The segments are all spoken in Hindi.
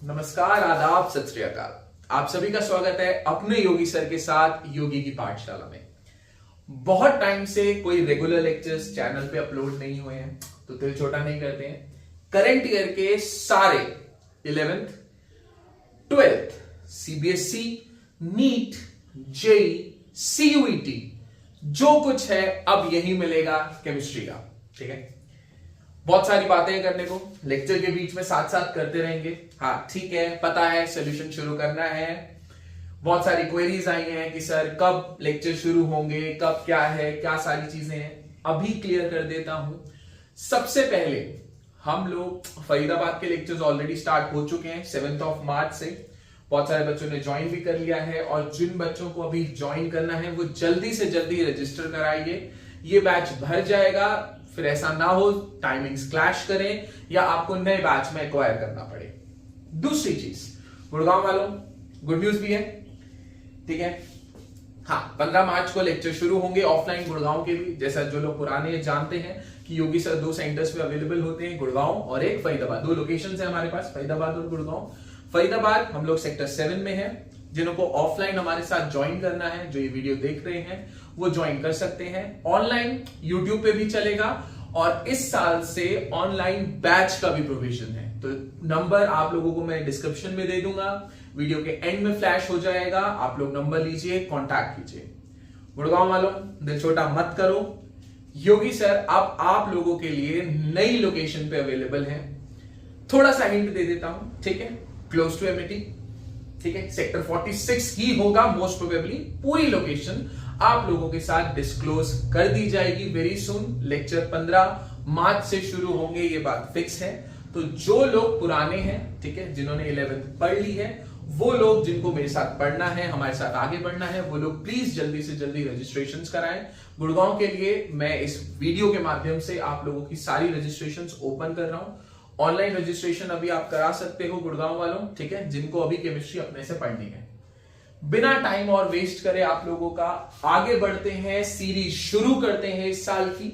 नमस्कार, आदाब, सत श्री अकाल। आप सभी का स्वागत है अपने योगी सर के साथ योगी की पाठशाला में। बहुत टाइम से कोई रेगुलर लेक्चर्स चैनल पे अपलोड नहीं हुए हैं, तो दिल छोटा नहीं करते हैं। करंट ईयर के सारे 11th, 12th, CBSE, NEET, JEE, CUET जो कुछ है अब यही मिलेगा केमिस्ट्री का। ठीक है, बहुत सारी बातें करने को लेक्चर के बीच में साथ साथ करते रहेंगे। हाँ ठीक है, पता है सोल्यूशन शुरू करना है। बहुत सारी क्वेरीज आई हैं कि सर कब लेक्चर शुरू होंगे, कब क्या है, क्या सारी चीजें हैं, अभी क्लियर कर देता हूं। सबसे पहले हम लोग फरीदाबाद के लेक्चर्स ऑलरेडी स्टार्ट हो चुके हैं 7 मार्च से। बहुत सारे बच्चों ने ज्वाइन भी कर लिया है और जिन बच्चों को अभी ज्वाइन करना है वो जल्दी से जल्दी रजिस्टर कराइए। ये बैच भर जाएगा, फिर ऐसा ना हो टाइमिंग्स क्लैश करें या आपको नए बैच में एक्वायर करना पड़े। दूसरी चीज, गुड़गांव वालों गुड न्यूज भी है। ठीक है, हाँ 15 मार्च को लेक्चर शुरू होंगे ऑफलाइन गुड़गांव के भी। जैसा जो लोग पुराने जानते हैं कि योगी सर 2 सेंटर्स पे अवेलेबल होते हैं, गुड़गांव और एक फरीदाबाद। 2 लोकेशंस है हमारे पास, फरीदाबाद और गुड़गांव। फरीदाबाद हम लोग सेक्टर 7 में है। जिनको ऑफलाइन हमारे साथ ज्वाइन करना है, जो ये वीडियो देख रहे हैं, वो ज्वाइन कर सकते हैं। ऑनलाइन यूट्यूब पे भी चलेगा और इस साल से ऑनलाइन बैच का भी प्रोविजन है। तो नंबर आप लोगों को मैं डिस्क्रिप्शन में दे दूंगा, वीडियो के एंड में फ्लैश हो जाएगा। आप लोग नंबर लीजिए, कांटेक्ट कीजिए। गुड़गांव वालों दिल छोटा मत करो, योगी सर अब आप लोगों के लिए नई लोकेशन पे अवेलेबल है। थोड़ा सा हिंट दे देता हूं, ठीक है, क्लोज टू एमिटी। ठीक है, सेक्टर 46 ही होगा मोस्ट प्रोबेबली। पूरी लोकेशन आप लोगों के साथ डिस्क्लोज कर दी जाएगी वेरी सुन। लेक्चर 15 मार्च से शुरू होंगे, ये बात फिक्स है। तो जो लोग पुराने हैं, ठीक है, जिन्होंने 11th पढ़ ली है, वो लोग जिनको मेरे साथ पढ़ना है, हमारे साथ आगे बढ़ना है, वो लोग प्लीज जल्दी से जल्दी रजिस्ट्रेशंस कराएं। गुड़गांव के लिए मैं इस वीडियो के माध्यम से आप लोगों की सारी रजिस्ट्रेशंस ओपन कर रहा हूं। ऑनलाइन रजिस्ट्रेशन अभी आप करा सकते हो गुड़गांव वालों, ठीक है, जिनको अभी केमिस्ट्री अपने से पढ़नी है। बिना टाइम और वेस्ट करे आप लोगों का आगे बढ़ते हैं, सीरीज शुरू करते हैं इस साल की।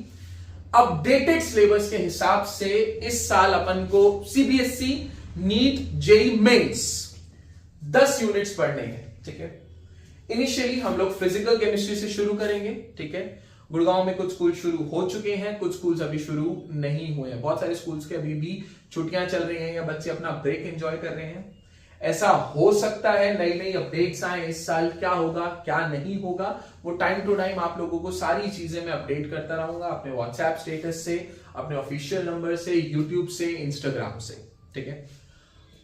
अपडेटेड सिलेबस के हिसाब से इस साल अपन को CBSE, NEET, JEE mains 10 units पढ़ने हैं। ठीक है, इनिशियली हम लोग फिजिकल केमिस्ट्री से शुरू करेंगे। ठीक है, गुड़गांव में कुछ स्कूल शुरू हो चुके हैं, कुछ स्कूल्स अभी शुरू नहीं हुए हैं। बहुत सारे स्कूल्स के अभी भी छुट्टियां चल रही हैं या बच्चे अपना ब्रेक एंजॉय कर रहे हैं। ऐसा हो सकता है नई नई अपडेट्स आए इस साल, क्या होगा क्या नहीं होगा वो टाइम टू टाइम आप लोगों को सारी चीजें मैं अपडेट करता रहूंगा, अपने व्हाट्सएप स्टेटस से, अपने ऑफिशियल नंबर से, यूट्यूब से, इंस्टाग्राम से। ठीक है,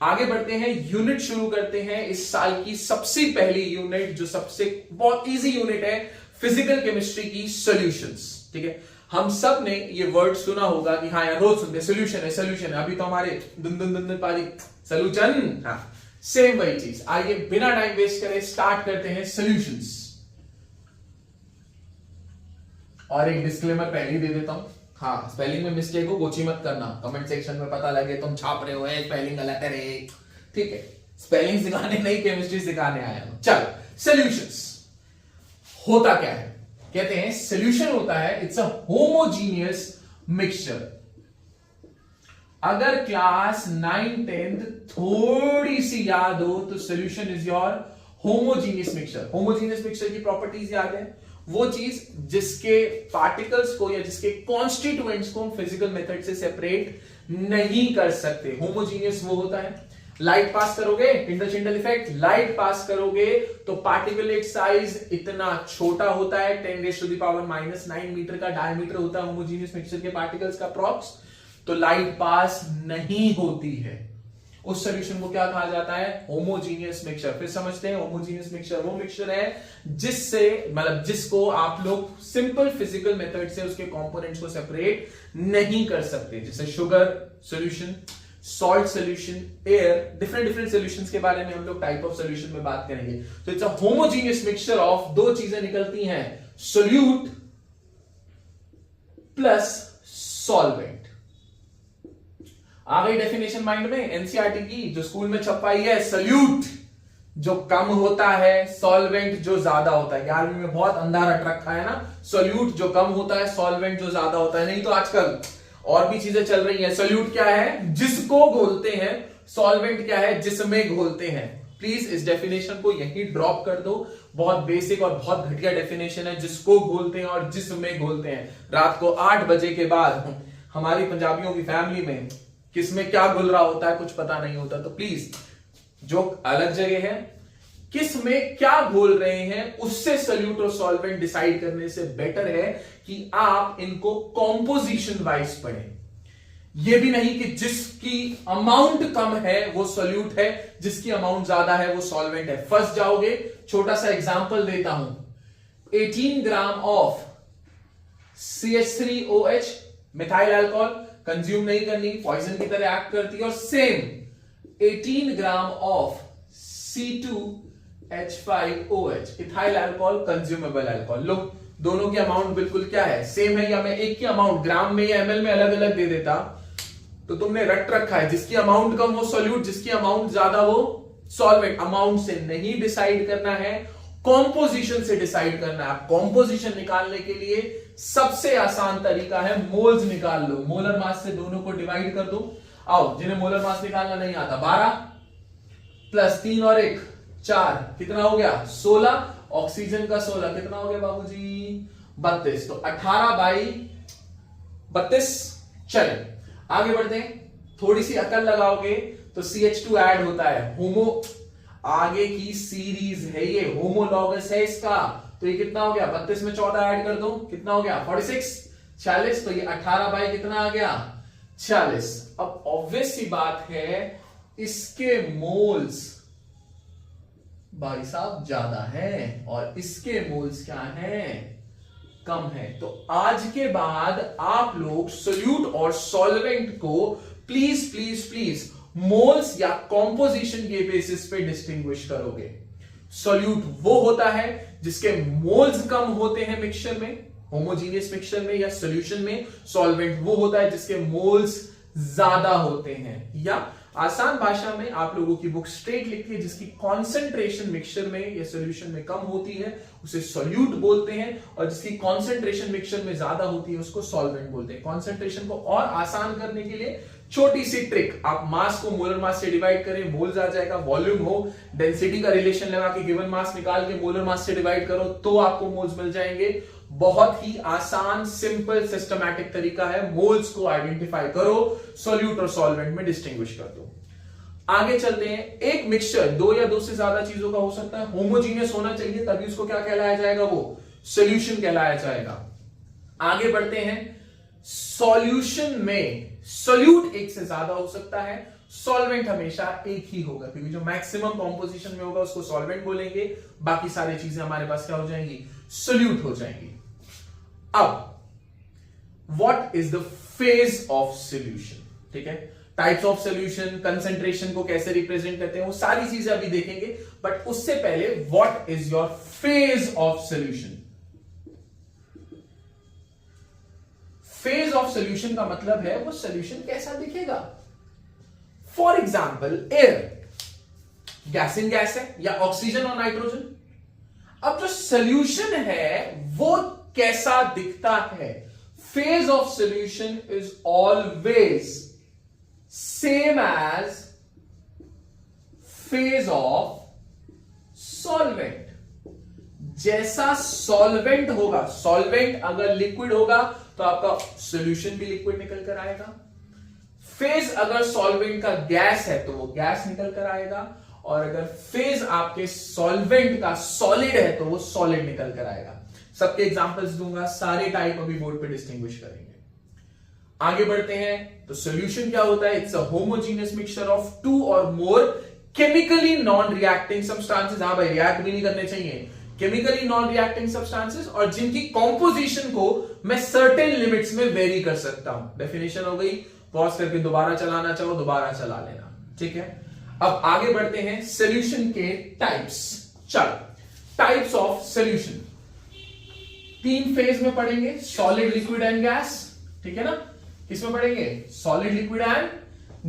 आगे बढ़ते हैं, यूनिट शुरू करते हैं। इस साल की सबसे पहली यूनिट, जो सबसे बहुत इजी यूनिट है, फिजिकल केमिस्ट्री की सॉल्यूशंस। ठीक है, हम सब ने ये वर्ड सुना होगा कि हाँ यार रोज सुनते सॉल्यूशन है सॉल्यूशन है। अभी तो हमारे दुन दुन दुन पारी सॉल्यूशन, हाँ सेम वही चीज। आइए बिना टाइम वेस्ट करे स्टार्ट करते हैं सॉल्यूशंस। और एक डिस्क्लेमर पहले ही दे देता हूं, हाँ स्पेलिंग में मिस्टेक हो गोची मत करना, कमेंट सेक्शन में पता लगे तुम छाप रहे हो स्पेलिंग गलत है रे। ठीक है, स्पेलिंग सिखाने नहीं केमिस्ट्री सिखाने आया हूं। चलो सॉल्यूशंस होता क्या है, कहते हैं सॉल्यूशन होता है इट्स अ होमोजीनियस मिक्सचर। अगर क्लास 9th 10th थोड़ी सी याद हो तो solution is your homogeneous mixture. Homogeneous mixture की प्रॉपर्टीज याद है, वो चीज जिसके पार्टिकल्स को या जिसके कॉन्स्टिट्यूएंट्स को हम फिजिकल मेथड से सेपरेट नहीं कर सकते। होमोजीनियस वो होता है, लाइट पास करोगे, टिंडल चिंडल इफेक्ट, लाइट पास करोगे तो पार्टिकुलेट साइज इतना छोटा होता है, 10⁻⁻⁹ मीटर का डायमीटर होता है होमोजीनियस मिक्सचर के पार्टिकल्स का अप्रॉक्स। तो लाइट पास नहीं होती है। उस सॉल्यूशन को क्या कहा जाता है, होमोजीनियस मिक्सचर। फिर समझते हैं, होमोजीनियस मिक्सचर वो मिक्सचर है जिससे मतलब जिसको आप लोग सिंपल फिजिकल मेथड से उसके कंपोनेंट्स को सेपरेट नहीं कर सकते। जैसे sugar solution, salt solution, air, different solutions के बारे में हम लोग टाइप ऑफ सॉल्यूशन में बात करेंगे। तो it's a homogeneous mixture of, दो चीजें निकलती हैं, सोल्यूट प्लस सॉल्वेंट। आ गई डेफिनेशन माइंड में एनसीईआरटी की जो स्कूल में छपाई है, सोल्यूट जो कम होता है, सॉल्वेंट जो ज्यादा होता है। 11वीं में बहुत अंधा रट रखा है ना, सोल्यूट जो कम होता है, सॉल्वेंट जो ज्यादा होता है। नहीं तो आजकल और भी चीजें चल रही हैं। सोल्यूट क्या है, जिसको बोलते हैं सॉल्वेंट क्या है? जिसमें घोलते हैं। प्लीज इस डेफिनेशन को यहीं ड्रॉप कर दो, बहुत बेसिक और बहुत घटिया डेफिनेशन है, जिसको घोलते हैं और जिसमें घोलते हैं। रात को 8 बजे के बाद हमारी पंजाबियों की फैमिली में किसमें क्या घुल रहा होता है कुछ पता नहीं होता, तो प्लीज जो अलग जगह है, किस में क्या घोल रहे हैं उससे सॉल्यूट और सॉल्वेंट डिसाइड करने से बेटर है कि आप इनको कॉम्पोजिशन वाइज पढ़ें। यह भी नहीं कि जिसकी अमाउंट कम है वो सॉल्यूट है, जिसकी अमाउंट ज्यादा है वो सॉल्वेंट है, फंस जाओगे। छोटा सा एग्जांपल देता हूं, 18 gram of CH3OH methyl alcohol consume नहीं करनी, पॉइजन की तरह एक्ट करती है, और same 18 gram of C2H5OH ethyl alcohol consumable alcohol. लो, दोनों की अमाउंट बिल्कुल क्या है? सेम है। या मैं एक की अमाउंट ग्राम में या ml में अलग अलग दे देता तो तुमने रट रखा है, जिसकी अमाउंट कम वो सॉल्यूट, जिसकी अमाउंट ज्यादा वो सॉल्वेंट। अमाउंट से नहीं डिसाइड करना है, कॉम्पोजिशन से डिसाइड करना है। आप कॉम्पोजिशन निकालने के लिए सबसे आसान तरीका है मोल्स निकाल लो, मोलर मास से दोनों को डिवाइड कर दो। आओ, जिन्हें मोलर मास निकालना नहीं आता, 12 प्लस 3 और 1 4, कितना हो गया? 16। ऑक्सीजन का 16, कितना हो गया बाबूजी? 32। तो 18/32। चले आगे बढ़ते हैं, थोड़ी सी अकल लगाओगे तो CH2 ऐड होता है, होमो आगे की सीरीज है ये, होमोलॉगस है इसका। तो ये कितना हो गया? 32 में 14 ऐड कर दो, कितना हो गया? 46। 46। तो ये 18 बाई कितना आ गया? 46। अब ऑब्वियस सी बात है, इसके मोल्स भाई साहब ज्यादा है और इसके मोल्स क्या हैं? कम है। तो आज के बाद आप लोग सोल्यूट और सॉल्वेंट को प्लीज प्लीज प्लीज मोल्स या कॉम्पोजिशन के बेसिस पे डिस्टिंग्विश करोगे। सोल्यूट वो होता है जिसके मोल्स कम होते हैं मिक्सचर में, होमोजीनियस मिक्सचर में या सॉल्यूशन में। सॉल्वेंट वो होता है जिसके मोल्स ज्यादा होते हैं, या आसान भाषा में आप लोगों की बुक स्ट्रेट लिखती है, जिसकी कॉन्सेंट्रेशन मिक्सचर में या सॉल्यूशन में कम होती है उसे सॉल्यूट बोलते हैं, और जिसकी कॉन्सेंट्रेशन मिक्सचर में ज्यादा होती है उसको सॉल्वेंट बोलते हैं। कॉन्सेंट्रेशन को और आसान करने के लिए छोटी सी ट्रिक, आप मास को मोलर मास से डिवाइड करें, मोल्स आ जाएगा। वॉल्यूम हो, डेंसिटी का रिलेशन लगा के गिवन मास निकाल के मोलर मास से डिवाइड करो तो आपको मोल्स मिल जाएंगे। बहुत ही आसान, सिंपल, सिस्टमैटिक तरीका है। मोल्स को आइडेंटिफाई करो, सॉल्यूट और सॉल्वेंट में डिस्टिंग्विश कर दो। आगे चलते हैं। एक मिक्सचर 2 या 2 से ज्यादा चीजों का हो सकता है, होमोजीनियस होना चाहिए, तभी उसको क्या कहलाया जाएगा? वो सॉल्यूशन कहलाया जाएगा। आगे बढ़ते हैं। सॉल्यूशन में सॉल्यूट एक से ज्यादा हो सकता है, सॉल्वेंट हमेशा एक ही होगा, क्योंकि जो मैक्सिमम कॉम्पोजिशन में होगा उसको सॉल्वेंट बोलेंगे, बाकी सारी चीजें हमारे पास क्या हो जाएंगी? सॉल्यूट हो जाएंगी। अब what is the phase of solution? ठीक है, टाइप्स ऑफ सॉल्यूशन, कंसंट्रेशन को कैसे रिप्रेजेंट करते हैं, वो सारी चीजें अभी देखेंगे, बट उससे पहले what is your phase of solution? Phase of solution का मतलब है वो सॉल्यूशन कैसा दिखेगा। For example air, gas in gas है, या ऑक्सीजन और नाइट्रोजन। अब जो सॉल्यूशन है वो कैसा दिखता है? Phase of solution is always same as phase of solvent. जैसा सॉल्वेंट होगा, सॉल्वेंट अगर लिक्विड होगा तो आपका सॉल्यूशन भी लिक्विड निकल कर आएगा। फेज अगर सॉल्वेंट का गैस है तो वो गैस निकल कर आएगा, और अगर फेज आपके सॉल्वेंट का सॉलिड है तो वो सॉलिड निकल कर आएगा। सबके एग्जांपल्स दूंगा, सारे टाइप अभी बोर्ड पे डिस्टिंग्विश करेंगे। आगे बढ़ते हैं। तो सॉल्यूशन क्या होता है? It's a homogeneous mixture of 2 और मोर केमिकली नॉन रिएक्टिंग सब्सटेंसेस। हाँ भाई, रिएक्ट भी नहीं करने चाहिए, केमिकली नॉन रिएक्टिंग सब्सटेंसेस, और जिनकी कॉम्पोजिशन को मैं सर्टेन लिमिट्स में वेरी कर सकता हूं। डेफिनेशन हो गई, पॉज करके दोबारा चलाना चाहो दोबारा चला लेना, ठीक है। अब आगे बढ़ते हैं सॉल्यूशन के टाइप्स। चलो, टाइप्स ऑफ सॉल्यूशन 3 फेज में पढ़ेंगे, सॉलिड, लिक्विड एंड गैस, ठीक है ना। किसमें पढ़ेंगे? सॉलिड, लिक्विड एंड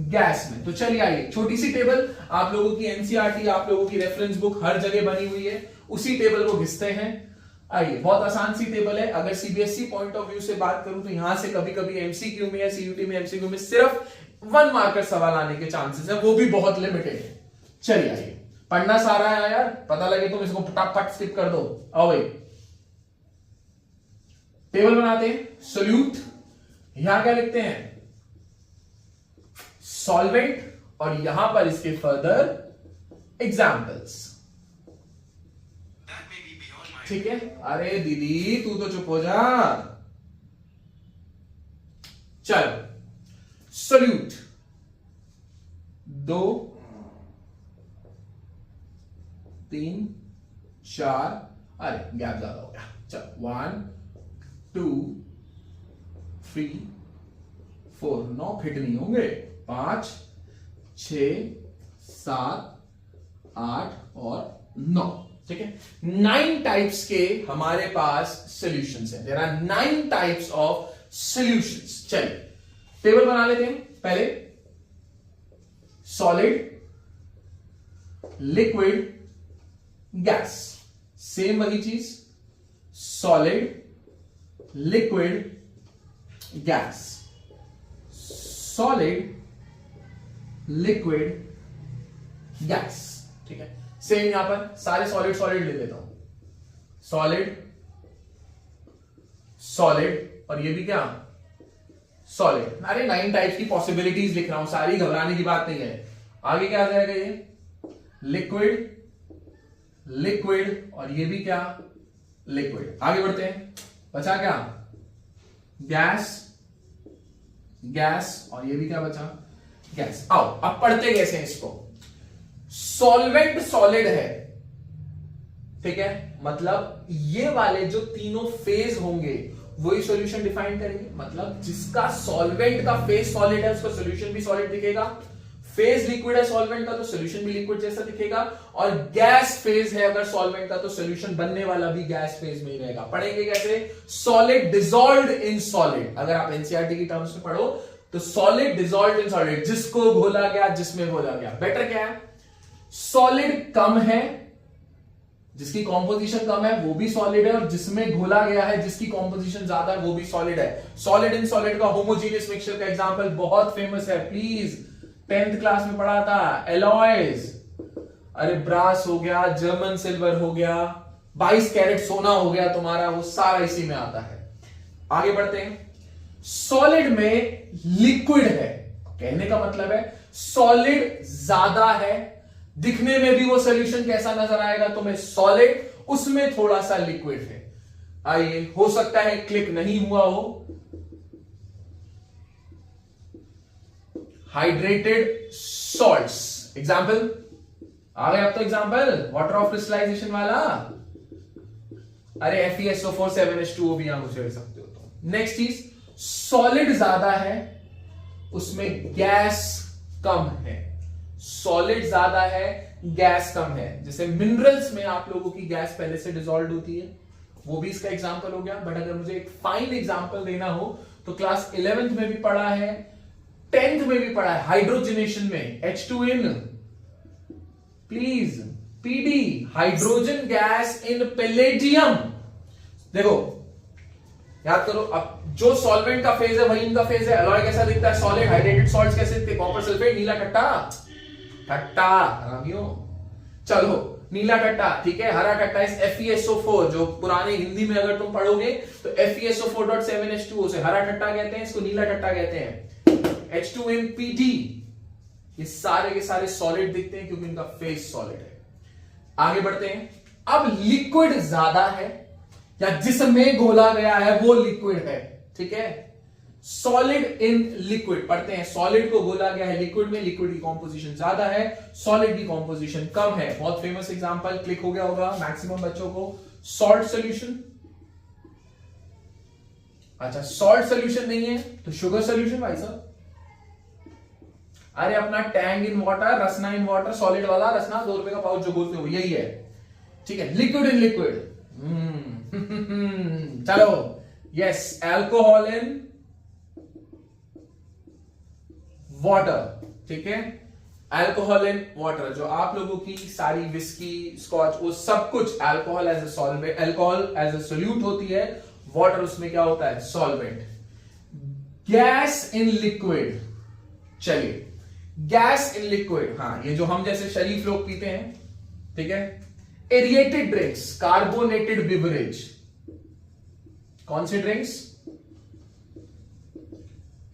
गैस में। तो चलिए आइए, छोटी सी टेबल, आप लोगों की एनसीईआरटी, आप लोगों की रेफरेंस बुक हर जगह बनी हुई है, उसी टेबल को घिसते हैं। आइए, बहुत आसान सी टेबल है। अगर सीबीएसई पॉइंट ऑफ व्यू से बात करूं तो यहां से कभी कभी एमसीक्यू में या सीयूटी में एमसीक्यू में सिर्फ 1 मार्कर सवाल आने के चांसेस है, वो भी बहुत लिमिटेड है। चलिए आइए, पढ़ना सारा है यार, पता लगे तुम इसको फटाफट स्किप कर दो। आओ भाई, टेबल बनाते हैं। सोल्यूट, यहां क्या लिखते हैं? सॉल्वेंट, और यहां पर इसके फर्दर एग्जाम्पल्स। ठीक है, अरे दीदी तू तो चुप हो जा। चलो, सोल्यूट 2 3 4, अरे गैप ज्यादा हो गया। चलो 1 2 3 4, 9 फिट नहीं होंगे, 5 6 7 8 और 9। ठीक है, 9 टाइप्स के हमारे पास सॉल्यूशंस हैं। There are 9 types of solutions. चलिए टेबल बना लेते हैं। पहले सॉलिड, लिक्विड, गैस, सेम वही चीज, solid, liquid, gas, solid, liquid, gas. ठीक है, सेम यहां पर सारे सॉलिड सॉलिड ले लेता हूं, सॉलिड सॉलिड, और ये भी क्या? सॉलिड। अरे 9 टाइप्स की पॉसिबिलिटीज लिख रहा हूं, सारी घबराने की बात नहीं है। आगे क्या आ जाएगा? ये लिक्विड लिक्विड, और ये भी क्या? लिक्विड। आगे बढ़ते हैं, बचा क्या? गैस गैस, और ये भी क्या बचा? गैस। आओ अब पढ़ते कैसे हैं इसको। सॉल्वेंट सॉलिड है, ठीक है, मतलब ये वाले जो तीनों फेज होंगे वही सॉल्यूशन डिफाइन करेंगे। मतलब जिसका सॉल्वेंट का फेज सॉलिड है उसका सॉल्यूशन भी सॉलिड दिखेगा, फेज लिक्विड है सॉल्वेंट का तो सॉल्यूशन भी लिक्विड जैसा दिखेगा, और गैस फेज है अगर सॉल्वेंट का तो सॉल्यूशन बनने वाला भी गैस फेज में ही रहेगा। पढ़ेंगे कैसे? Solid dissolved in solid. अगर आप एनसीईआरटी की टर्म्स में पढ़ो तो सॉलिड डिसॉल्व्ड इन सॉलिड, जिसको घोला गया, जिसमें घोला गया। बेटर क्या है? सॉलिड कम है, जिसकी कॉम्पोजिशन कम है वो भी सॉलिड है, और जिसमें घोला गया है जिसकी कॉम्पोजिशन ज्यादा है वो भी सॉलिड है। सॉलिड इन सॉलिड का होमोजीनियस मिक्सचर का एग्जांपल बहुत फेमस है, प्लीज 10th क्लास में पढ़ा था, एलॉयज। अरे ब्रास हो गया, जर्मन सिल्वर हो गया, 22 कैरेट सोना हो गया तुम्हारा, वो सारा इसी में आता है। आगे बढ़ते हैं। सॉलिड में लिक्विड है, कहने का मतलब है सॉलिड ज्यादा है, दिखने में भी वो सॉल्यूशन कैसा नजर आएगा तुम्हें? सॉलिड, उसमें थोड़ा सा लिक्विड है। आइए, हो सकता है क्लिक नहीं हुआ हो। हाइड्रेटेड सॉल्ट्स, एग्जाम्पल आ गए अब तो एग्जाम्पल, वाटर ऑफ क्रिस्टलाइजेशन वाला। अरे FeSO4 7H2O भी यहां मुझे सकते हो तुम। नेक्स्ट चीज, सॉलिड ज्यादा है, उसमें गैस कम है। सॉलिड ज्यादा है, गैस कम है। जैसे मिनरल्स में आप लोगों की गैस पहले से डिसॉल्व होती है, वो भी इसका एग्जांपल हो गया। बट अगर मुझे एक फाइन एग्जांपल देना हो तो क्लास 11th में भी पढ़ा है, 10th में भी पढ़ा है, हाइड्रोजनेशन में H2N, please PD, hydrogen gas in palladium. देखो याद करो, अब जो सॉल्वेंट का फेज है वही इनका फेज है। अलॉय कैसा दिखता है? सॉलिड। हाइड्रेटेड सॉल्ट्स कैसे दिखते हैं? कॉपर सल्फेट, नीला टट्टा, टट्टा रामियो, चलो नीला टट्टा, ठीक है। हरा टट्टा इस FeSO4, जो पुराने हिंदी में अगर तुम पढ़ोगे तो FeSO4.7H2O से हरा टट्टा कहते हैं, इसको नीला टट्टा कहते हैं। H2NPD, ये सारे के सारे सॉलिड दिखते हैं क्योंकि इनका फेज सॉलिड है। आगे बढ़ते हैं। अब लिक्विड ज्यादा है, या जिसमें घोला गया है वो लिक्विड है, ठीक है। सॉलिड इन लिक्विड पढ़ते हैं, सॉलिड को घोला गया है लिक्विड में, लिक्विड की कॉम्पोजिशन ज्यादा है, सॉलिड की कॉम्पोजिशन कम है। बहुत फेमस एग्जांपल, क्लिक हो गया होगा मैक्सिमम बच्चों को, सॉल्ट सॉल्यूशन। अच्छा, सॉल्ट सॉल्यूशन नहीं है तो शुगर सॉल्यूशन भाई साहब। अरे अपना Tang in water, Rasna in water, solid वाला रसना, 2 रुपए का पाउच जो बोलते हो यही है, ठीक है। लिक्विड इन लिक्विड, चलो, यस, अल्कोहल इन वाटर, ठीक है। अल्कोहल इन वाटर, जो आप लोगों की सारी विस्की, स्कॉच, वो सब कुछ alcohol as a solvent, alcohol as a solute होती है, वाटर उसमें क्या होता है? सॉल्वेंट। गैस इन लिक्विड, चलिए, गैस इन लिक्विड, हाँ ये जो हम जैसे शरीफ लोग पीते हैं, ठीक है। एरिएटेड ड्रिंक्स, कार्बोनेटेड बिवरेज, कौन सी ड्रिंक्स?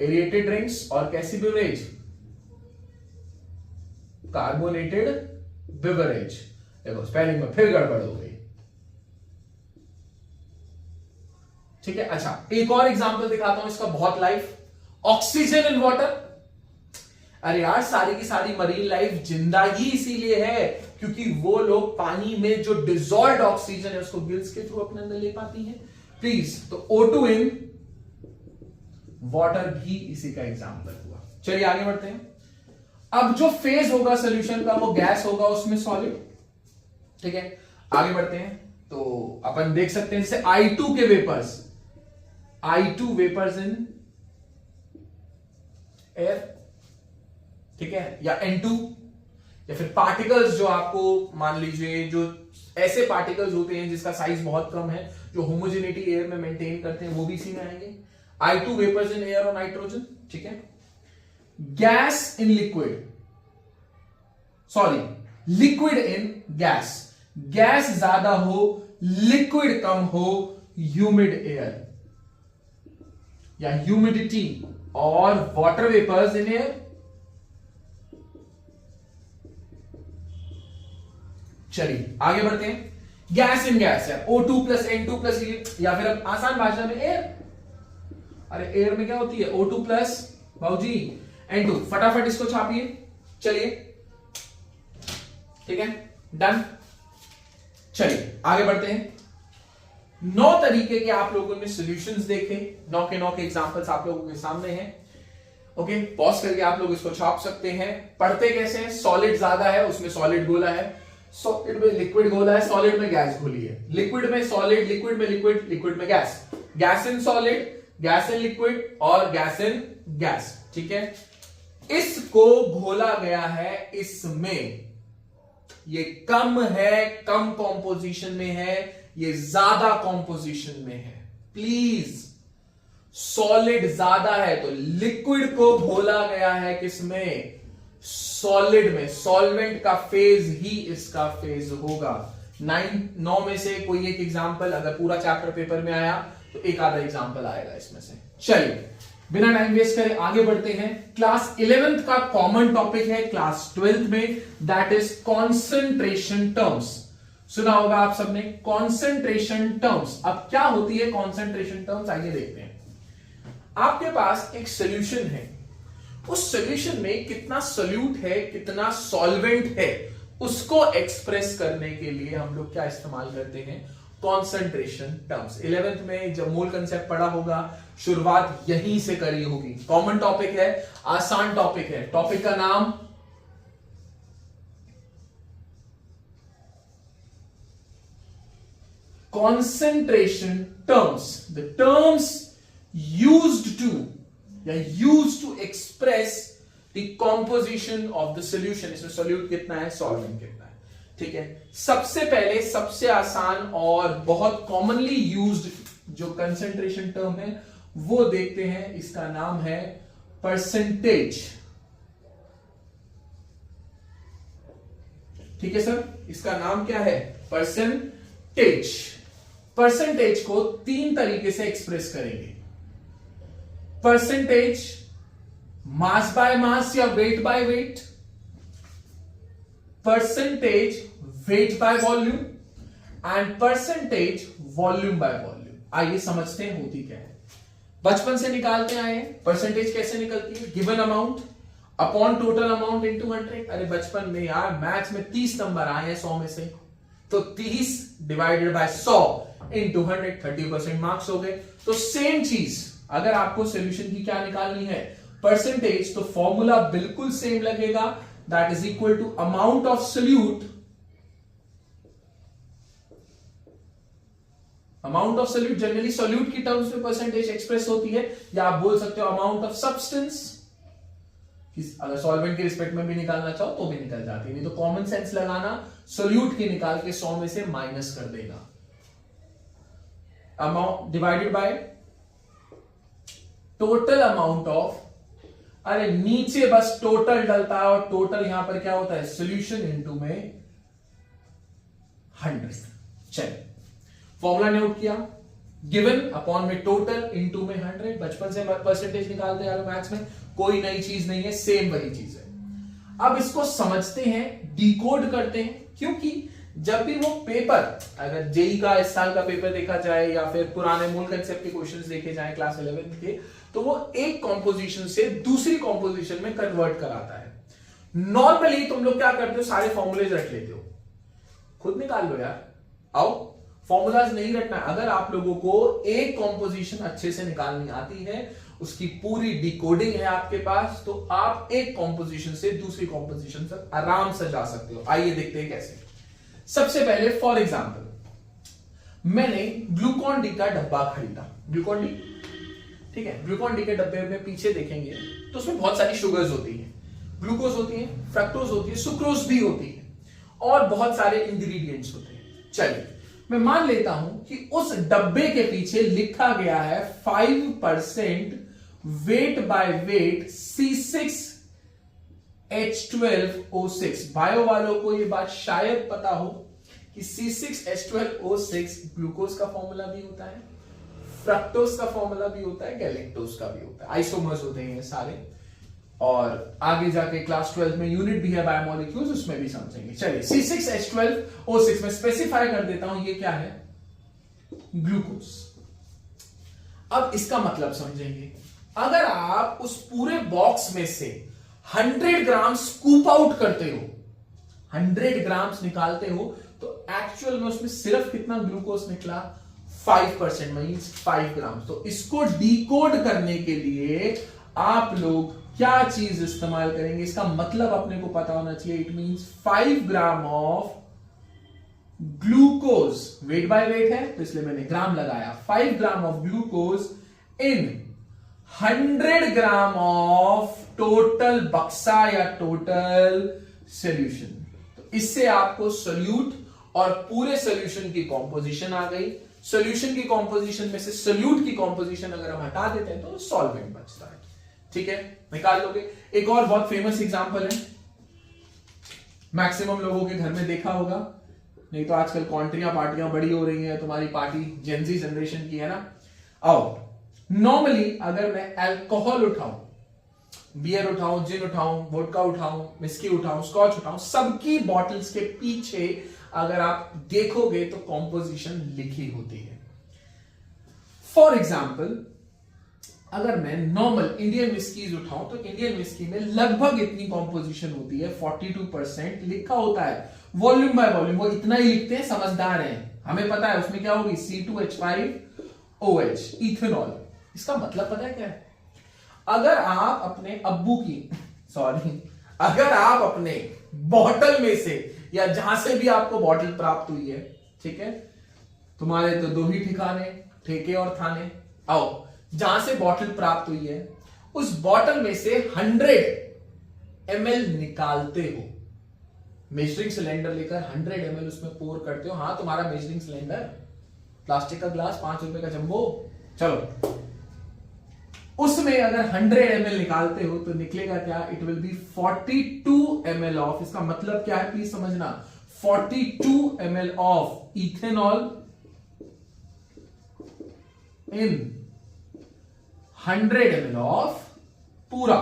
एरिएटेड ड्रिंक्स और कैसी बिवरेज? Carbonated beverage. देखो स्पेलिंग में फिर गड़बड़ हो गई, ठीक है। अच्छा, एक और एग्जांपल दिखाता हूं इसका, बहुत लाइफ, ऑक्सीजन इन वाटर। अरे यार, सारी की सारी मरीन लाइफ जिंदा ही इसीलिए है क्योंकि वो लोग पानी में जो डिजॉल्व ऑक्सीजन है उसको गिल्स के थ्रू अपने अंदर ले पाती है। प्लीज, तो O2 इन वाटर भी इसी का एग्जांपल हुआ। चलिए आगे बढ़ते हैं। अब जो फेज होगा सोल्यूशन का वो गैस होगा, उसमें सॉलिड, ठीक है। आगे बढ़ते हैं तो अपन देख सकते हैं जैसे I2 के vapours, I2 vapours in air, ठीक है, या N2, या फिर पार्टिकल्स जो आपको मान लीजिए जो ऐसे पार्टिकल्स होते हैं जिसका साइज बहुत कम है, जो होमोजेनिटी एयर में मेंटेन करते हैं, वो भी इसी में आएंगे। I2 वेपर्स इन एयर और नाइट्रोजन, ठीक है। Gas in liquid, sorry liquid in gas, gas ज्यादा हो लिक्विड कम हो, ह्यूमिड एयर या ह्यूमिडिटी, और वाटर वेपर्स इन एयर। चलिए आगे बढ़ते हैं। गैस इन गैस है O2 प्लस N2 प्लस, या फिर अब आसान भाषा में एयर। अरे एयर में क्या होती है? O2 प्लस बाबूजी N2, फटाफट इसको छापिए। चलिए ठीक है, डन। चलिए आगे बढ़ते हैं। 9 तरीके के आप लोगों ने सॉल्यूशंस देखे, 9 के 9 के एग्जांपल्स आप लोगों के सामने हैं। ओके, पॉज करके आप लोग इसको छाप सकते हैं। पढ़ते कैसे हैं? सॉलिड ज्यादा है, उसमें सॉलिड गोला है, सॉलिड में लिक्विड गोला है, सॉलिड में गैस घोली है, लिक्विड में सॉलिड, लिक्विड में लिक्विड, लिक्विड में gas, gas in solid, gas in liquid और गैस इन गैस, ठीक है। इसको घोला गया है इसमें, ये कम है, कम कॉम्पोजिशन में है, ये ज्यादा कॉम्पोजिशन में है। प्लीज, सॉलिड ज्यादा है तो लिक्विड को घोला गया है किसमें? सॉलिड में। सॉल्वेंट का फेज ही इसका फेज होगा। 9 में से कोई एक एग्जांपल अगर पूरा चैप्टर पेपर में आया तो एक आधा एग्जांपल आएगा इसमें से। चलिए बिना टाइम वेस्ट करे आगे बढ़ते हैं। क्लास 11th का कॉमन टॉपिक है क्लास 12th में, दैट इज कॉन्सेंट्रेशन टर्म्स। सुना होगा आप सबने कॉन्सेंट्रेशन टर्म्स। अब क्या होती है कॉन्सेंट्रेशन टर्म्स, आइए देखते हैं। आपके पास एक सॉल्यूशन है, उस सॉल्यूशन में कितना सोल्यूट है, कितना सॉल्वेंट है, उसको एक्सप्रेस करने के लिए हम लोग क्या इस्तेमाल करते हैं? Concentration terms. 11th में जब मोल कंसेप्ट पढ़ा होगा, शुरुआत यहीं से करी होगी। कॉमन टॉपिक है, आसान टॉपिक है। टॉपिक का नाम concentration terms. The terms used to express the composition of the solution। इसमें सोल्यूट कितना है, सॉल्वेंट कितना है, ठीक है। सबसे पहले सबसे आसान और बहुत कॉमनली यूज्ड जो कंसेंट्रेशन टर्म है वो देखते हैं। इसका नाम है परसेंटेज, ठीक है सर। इसका नाम क्या है? परसेंटेज। परसेंटेज को 3 तरीके से एक्सप्रेस करेंगे। परसेंटेज मास बाय मास या weight by weight, percentage weight by volume and percentage volume by volume. आइए समझते हैं होती क्या है। बचपन से निकालते आए हैं परसेंटेज कैसे निकलती है? Given amount upon total amount into 100। अरे बचपन में यार मैथ्स में 30 नंबर आए हैं 100 में से, तो 30 डिवाइडेड बाय 100 इनटू 100, 30% मार्क्स हो गए। तो सेम चीज अगर आपको सॉल्यूशन की क्या निकालनी है, परसेंटेज, तो फॉर्मूला बिल्कुल सेम लगेगा, that is equal to amount of solute, amount of solute. Generally solute की टर्म्स में परसेंटेज एक्सप्रेस होती है, या आप बोल सकते हो अमाउंट ऑफ सब्सटेंस। अगर सॉल्वेंट के रिस्पेक्ट में भी निकालना चाहो तो भी निकल जाती है, नहीं तो कॉमन सेंस लगाना, सोल्यूट की निकाल के 100 में से माइनस कर देना। Amount divided by total amount of अरे नीचे बस टोटल डलता है, और टोटल यहां पर क्या होता है, सोल्यूशन इनटू में 100। चलिए फॉर्मूला नोट किया, गिवन अपॉन में टोटल इनटू में 100। बचपन से परसेंटेज निकालते आ रहे मैथ्स में, कोई नई चीज नहीं है, सेम वही चीज है। अब इसको समझते हैं, डिकोड करते हैं, क्योंकि जब भी वो पेपर, अगर जेई का इस साल का पेपर देखा जाए या फिर पुराने मूल कंसेप्ट के क्वेश्चंस देखे जाए क्लास 11 के, तो वो एक कॉम्पोजिशन से दूसरी कॉम्पोजिशन में कन्वर्ट कराता है। नॉर्मली तुम लोग क्या करते हो, सारे फॉर्मूलेज रख लेते हो, खुद निकाल लो यार, आओ। फॉर्मूलाज नहीं रखना। अगर आप लोगों को एक कॉम्पोजिशन अच्छे से निकालनी आती है, उसकी पूरी डिकोडिंग है आपके पास, तो आप एक कॉम्पोजिशन से दूसरी कॉम्पोजिशन तक आराम से जा सकते हो। आइए देखते हैं कैसे। सबसे पहले फॉर एग्जांपल मैंने ग्लूकॉन डी का डब्बा खरीदा, ग्लूकॉन डी, ठीक है। ग्लूकॉन डी के डब्बे में पीछे देखेंगे तो उसमें बहुत सारी शुगर्स होती हैं, ग्लूकोज होती है, फ्रक्टोज होती है, सुक्रोज भी होती है, और बहुत सारे इंग्रेडिएंट्स होते हैं। चलिए मैं मान लेता हूं कि उस डब्बे के पीछे लिखा गया है 5% weight by weight C6H12O6। Bio वालों को यह बात शायद पता हो कि C6H12O6 ग्लूकोज का फॉर्मूला भी होता है, फ्रक्टोज का फॉर्मूला भी होता है, गैलेक्टोज का भी होता है, आइसोमर्स होते हैं सारे। और आगे जाके क्लास 12 में यूनिट भी है बायोमोलिक्यूल्स, उसमें भी समझेंगे। चलिए C6H12O6 में स्पेसिफाई कर देता हूं, ये क्या है, ग्लूकोज। अब इसका मतलब समझेंगे। अगर आप उस पूरे बॉक्स में से 100 ग्राम स्कूप आउट करते हो, 100 ग्राम्स निकालते हो, तो एक्चुअल में उसमें सिर्फ कितना ग्लूकोज निकला, 5%, मींस 5 ग्राम। तो इसको डिकोड करने के लिए आप लोग क्या चीज इस्तेमाल करेंगे, इसका मतलब अपने को पता होना चाहिए। It means 5 gram of glucose, weight by weight है तो इसलिए मैंने ग्राम लगाया, 5 gram of glucose in 100 gram of total बक्सा या टोटल सॉल्यूशन। तो इससे आपको सोल्यूट और पूरे सॉल्यूशन की कॉम्पोजिशन आ गई। सॉल्यूशन की कॉम्पोजिशन में से सोल्यूट की कॉम्पोजिशन अगर हम हटा देते हैं तो सॉल्वेंट बचता है, ठीक है, निकाल लोगे। एक और बहुत फेमस एग्जांपल है, मैक्सिमम लोगों के घर में देखा होगा, नहीं तो आजकल कॉन्ट्रियां पार्टियां बड़ी हो रही हैं, तुम्हारी पार्टी जेनजी जनरेशन की है ना। आओ, नॉर्मली अगर मैं अल्कोहल उठाऊं, बियर उठाऊं, जिन उठाऊं, वोडका उठाऊं, विस्की उठाऊं, स्कॉच उठाऊं, सबकी बॉटल्स के पीछे अगर आप देखोगे तो कॉम्पोजिशन लिखी होती है। फॉर एग्जाम्पल अगर मैं नॉर्मल इंडियन विस्कीज उठाऊं तो इंडियन विस्की में लगभग इतनी कॉम्पोजिशन होती है, 42% लिखा होता है, वॉल्यूम बाय वॉल्यूम। वो इतना ही लिखते हैं, समझदार हैं, हमें पता है उसमें क्या होगी, C2H5OH, इथेनॉल। इसका मतलब पता है क्या है, अगर आप अपने अब्बू की अगर आप अपने बॉटल में से या जहां से भी आपको बॉटल प्राप्त हुई है, ठीक है, तुम्हारे तो दो ही ठिकाने, ठेके और थाने। आओ, जहां से बॉटल प्राप्त हुई है उस बॉटल में से 100 ml निकालते हो, मेजरिंग सिलेंडर लेकर 100 ml उसमें पोर करते हो। हाँ, तुम्हारा मेजरिंग सिलेंडर, प्लास्टिक का ग्लास, 5 रुपए का जंबो, चलो उसमें अगर 100 ml निकालते हो तो निकलेगा क्या, it will be 42 ml of, इसका मतलब क्या है प्लीज समझना, 42 ml of ethanol in 100 ml of पूरा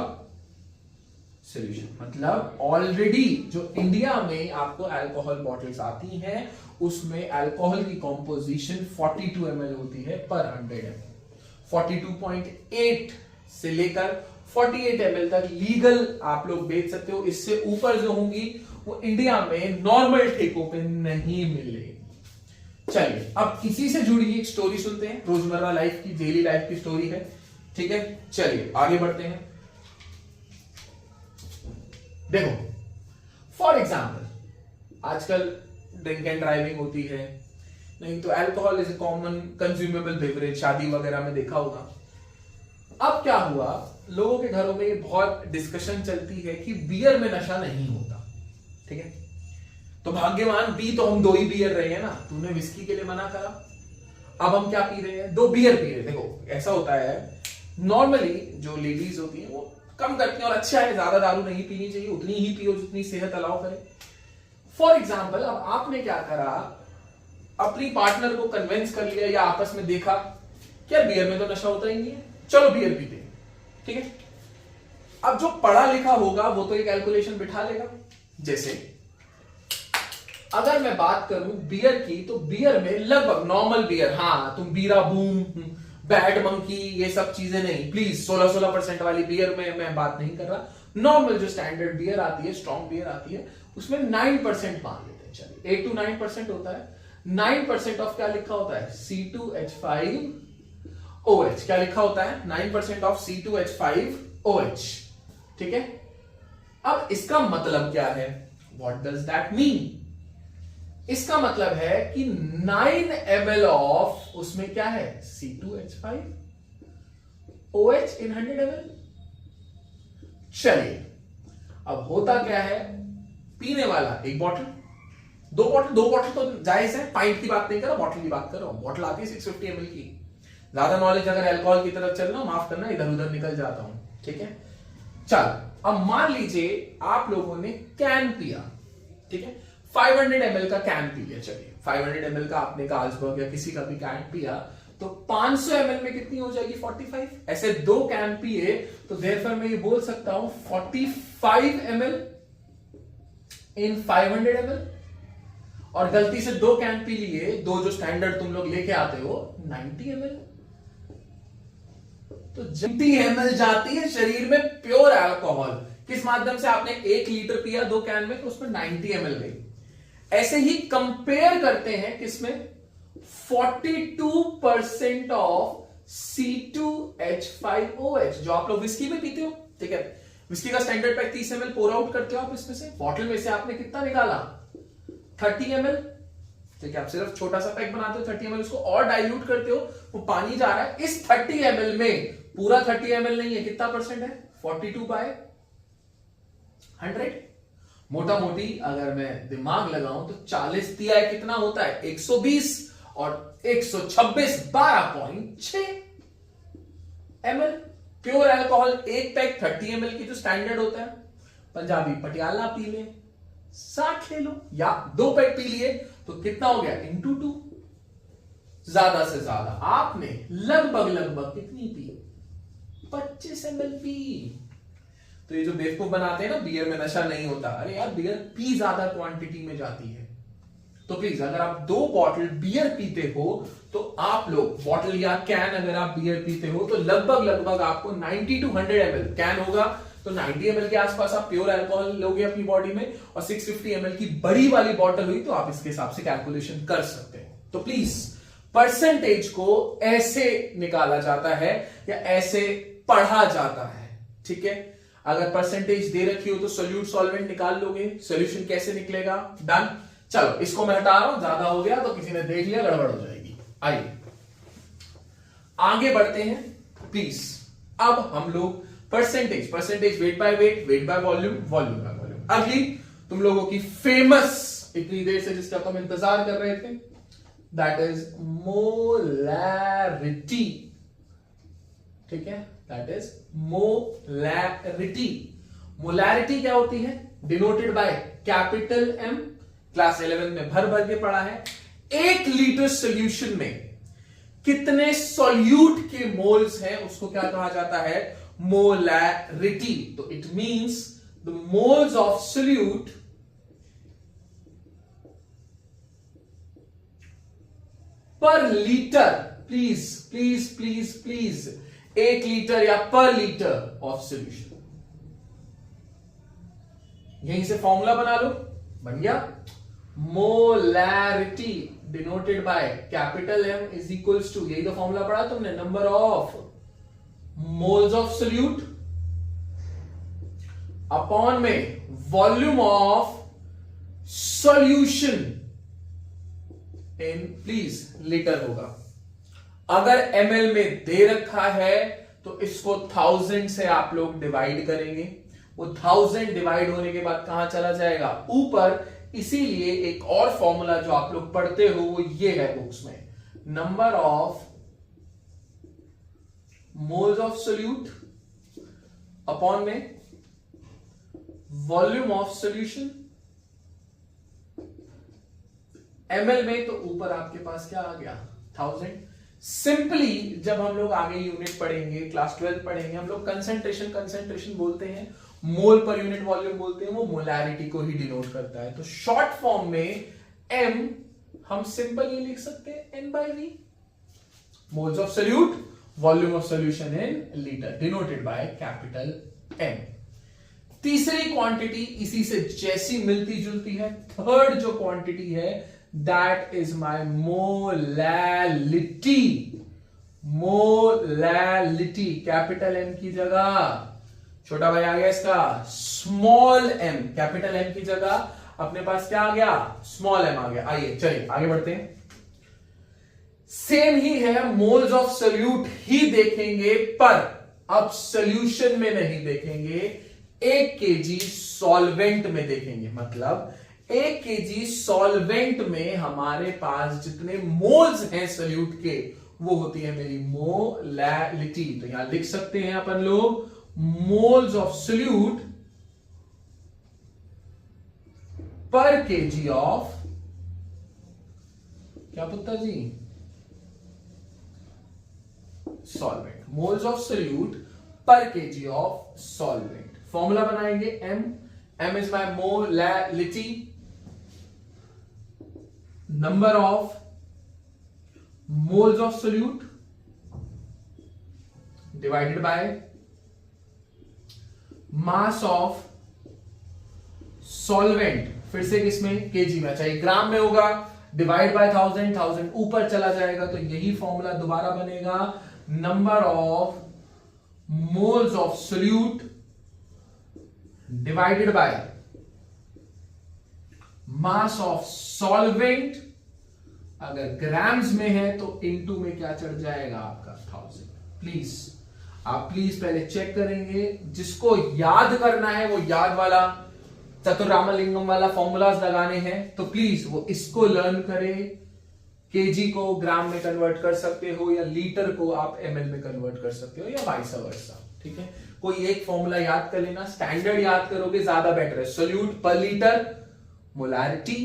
सॉल्यूशन। मतलब ऑलरेडी जो इंडिया में आपको अल्कोहल बॉटल्स आती हैं उसमें अल्कोहल की कॉम्पोजिशन 42 ml होती है पर 100 ml। 42.8 से लेकर 48 ml तक लीगल आप लोग बेच सकते हो। इससे ऊपर जो होंगी वो इंडिया में नॉर्मल ठेकों पे नहीं मिलेगी। चलिए अब इसी से जुड़ी एक स्टोरी सुनते हैं, रोजमर्रा लाइफ की, डेली लाइफ की स्टोरी है, ठीक है। चलिए आगे बढ़ते हैं। देखो फॉर एग्जाम्पल आजकल ड्रिंक एंड ड्राइविंग होती है, नहीं तो alcohol is a common consumable beverage, शादी वगैरह में देखा होगा। अब क्या हुआ, लोगों के घरों में ये बहुत डिस्कशन चलती है कि बियर में नशा नहीं होता, ठीक है। तो भाग्यवान पी तो हम 2 ही बियर रहे हैं ना, तूने विस्की के लिए मना करा, अब हम क्या पी रहे हैं, 2 बियर पी रहे हैं। देखो ऐसा होता है, नॉर्मली जो लेडीज होती हैं वो कम करती हैं और अच्छा है, ज्यादा दारू नहीं पीनी चाहिए, उतनी ही पियो जितनी सेहत अलाउ करे। फॉर एग्जाम्पल, अब आपने क्या करा, अपनी पार्टनर को कन्विंस कर लिया या आपस में देखा कि यार बियर में तो नशा होता ही नहीं है, चलो बियर पीते हैं, ठीक है। अब जो पढ़ा लिखा होगा वो तो ये कैलकुलेशन बिठा लेगा। जैसे अगर मैं बात करूं बियर की, तो बियर में लगभग नॉर्मल बियर, हाँ तुम बीरा बूम, बैड मंकी, ये सब चीजें नहीं प्लीज, 16% वाली बियर में मैं बात नहीं कर रहा। नॉर्मल जो स्टैंडर्ड बियर आती है, स्ट्रॉन्ग बियर आती है, उसमें 9% मान लेते हैं, चलिए 8 to 9% होता है। 9% ऑफ क्या लिखा होता है, C2H5OH। क्या लिखा होता है, 9% ऑफ C2H5OH, ठीक है। अब इसका मतलब क्या है, व्हाट डज दैट मीन? इसका मतलब है कि 9 ml ऑफ, उसमें क्या है, C2H5OH in 100 ml। चलिए अब होता क्या है, पीने वाला एक बॉटल, दो बॉटल तो जायज है, पाइंट की बात नहीं कर रहा, बॉटल की बात कर रहा हूं। बॉटल आती है 650 ml की। ज्यादा नॉलेज अगर अल्कोहल की तरफ चल रहा हूं, माफ करना, इधर उधर निकल जाता हूं, ठीक है। चल अब मान लीजिए आप लोगों ने कैन पिया, ठीक है, 500 ml का कैन पी लिया। चलिए 500 ml का आपने कार्लसबर्ग या किसी का भी कैन पिया, तो 500 ml में कितनी हो जाएगी, 45। ऐसे 2 कैन पिए तो देयरफॉर मैं ये बोल सकता हूं 45 ml इन 500 ml। और गलती से 2 कैन पी लिए, 2 जो स्टैंडर्ड तुम लोग लेके आते हो, 90 ml। तो 90 ml जाती है शरीर में प्योर अल्कोहल, किस माध्यम से, आपने 1 लीटर पिया 2 कैन में, तो उसमें 90 ml गई। ऐसे ही कंपेयर करते हैं किसमें, 42% ऑफ C2H5OH, जो आप लोग विस्की में पीते हो, ठीक है। विस्की का standard pack 30 ml pour out करते हो आप इसमें से, बॉटल में से आपने कितना निकाला, 30 ml, ठीक है। आप सिर्फ छोटा सा पैक बनाते हो 30 ml, उसको और डाइल्यूट करते हो, वो पानी जा रहा है। इस 30 ml में पूरा 30 ml नहीं है, कितना परसेंट है, 42/100। मोटा मोटी अगर मैं दिमाग लगाऊं तो 40 दिया है, कितना होता है, 120, और 126, 12.6 ml प्योर अल्कोहल। एक पैक 30 ml की जो स्टैंडर्ड होता है, पंजाबी पटियाला पी ले, 60 ले लो, या 2 पैक पी लिए तो कितना हो गया, इंटू 2। ज्यादा से ज्यादा आपने लगभग कितनी पी, 25 ml पी। तो ये जो बेवकूफ बनाते हैं ना, बियर में नशा नहीं होता, अरे यार बियर पी ज्यादा क्वांटिटी में जाती है। तो प्लीज अगर आप 2 बॉटल बियर पीते हो, तो आप लोग बॉटल या कैन अगर आप बियर पीते हो, तो लगभग आपको 90 to 100 ml, कैन होगा तो 90 ml के आसपास आप प्योर अल्कोहल लोगे अपनी बॉडी में, और 650 ml की बड़ी वाली बॉटल हुई तो आप इसके हिसाब से कैलकुलेशन कर सकते हो। तो प्लीज परसेंटेज को ऐसे निकाला जाता है या ऐसे पढ़ा जाता है, ठीक है। अगर परसेंटेज दे रखी हो तो सोल्यूट सॉल्वेंट निकाल लोगे, सोल्यूशन कैसे निकलेगा, डन। चलो इसको मैं हटा रहा हूं, ज्यादा हो गया तो किसी ने देख लिया गड़बड़ हो जाएगी। आइए आगे बढ़ते हैं प्लीज। अब हम लोग percentage weight by weight, weight by volume, volume by volume. अगली तुम लोगों की फेमस, इतनी देर से जिसका तुम इंतजार कर रहे थे, दैट इज मोलैरिटी, ठीक है, दैट इज मोलैरिटी। मोलैरिटी क्या होती है, denoted by capital M, class 11 में भर के पढ़ा है। 1 लीटर सॉल्यूशन में कितने सॉल्यूट के मोल्स हैं, उसको क्या कहा जाता है, मोलैरिटी। तो it means the moles of solute पर लीटर, प्लीज 1 लीटर या पर लीटर ऑफ सॉल्यूशन। यहीं से फॉर्मूला बना लो, बन गया, molarity denoted by capital M is equals to, यही तो फॉर्मूला पढ़ा तुमने, number of moles of solute upon में volume of solution in please litre होगा। अगर ml में दे रखा है तो इसको 1000 से आप लोग डिवाइड करेंगे, वो 1000 डिवाइड होने के बाद कहां चला जाएगा, ऊपर। इसीलिए एक और फॉर्मूला जो आप लोग पढ़ते हो वो ये है बुक्स में, number of moles of solute upon में वॉल्यूम ऑफ सॉल्यूशन, ml में तो ऊपर आपके पास क्या आ गया 1000। सिंपली जब हम लोग आगे यूनिट पढ़ेंगे, क्लास 12 पढ़ेंगे, हम लोग कंसंट्रेशन बोलते हैं, मोल पर यूनिट वॉल्यूम बोलते हैं, वो मोलैरिटी को ही डिनोट करता है। तो शॉर्ट फॉर्म में m हम सिंपल ये लिख सकते हैं n/v, moles of solute, volume of solution in litre, denoted by capital M। तीसरी क्वांटिटी इसी से जैसी मिलती जुलती है, थर्ड जो क्वांटिटी है that is my molality. Molality capital M की जगह, छोटा भाई आ गया इसका स्मॉल m, कैपिटल M की जगह अपने पास क्या आ गया स्मॉल m आ गया। आइए चलिए आगे बढ़ते हैं। सेम ही है, मोल्स ऑफ सोल्यूट ही देखेंगे पर अब सोल्यूशन में नहीं देखेंगे, 1 kg सॉल्वेंट में देखेंगे। मतलब 1 kg सॉल्वेंट में हमारे पास जितने मोल्स हैं सोल्यूट के, वो होती है मेरी मोलैलिटी। तो यहां लिख सकते हैं अपन लोग मोल्स ऑफ सोल्यूट पर केजी ऑफ, क्या पुत्ता जी, सॉल्वेंट। मोल्स ऑफ सोल्यूट पर केजी ऑफ सॉल्वेंट। फॉर्मूला बनाएंगे m is my molality, number of moles of solute divided by mass of solvent. फिर से किसमें केजी में, चाहिए ग्राम में होगा, डिवाइड बाय 1000, 1000 ऊपर चला जाएगा तो यही फॉर्मूला दोबारा बनेगा, number of moles of solute divided by mass of solvent. अगर ग्राम्स में है तो इनटू में क्या चढ़ जाएगा आपका 1000। प्लीज आप पहले चेक करेंगे, जिसको याद करना है वो याद वाला चतुरामलिंगम वाला फॉर्मूलाज लगाने हैं तो प्लीज वो इसको लर्न करें। केजी को ग्राम में कन्वर्ट कर सकते हो या लीटर को आप ml में कन्वर्ट कर सकते हो या वाइस वर्सा। ठीक है, कोई एक फॉर्मूला याद कर लेना, स्टैंडर्ड याद करोगे ज्यादा बेटर है। सोल्यूट पर लीटर मोलैरिटी,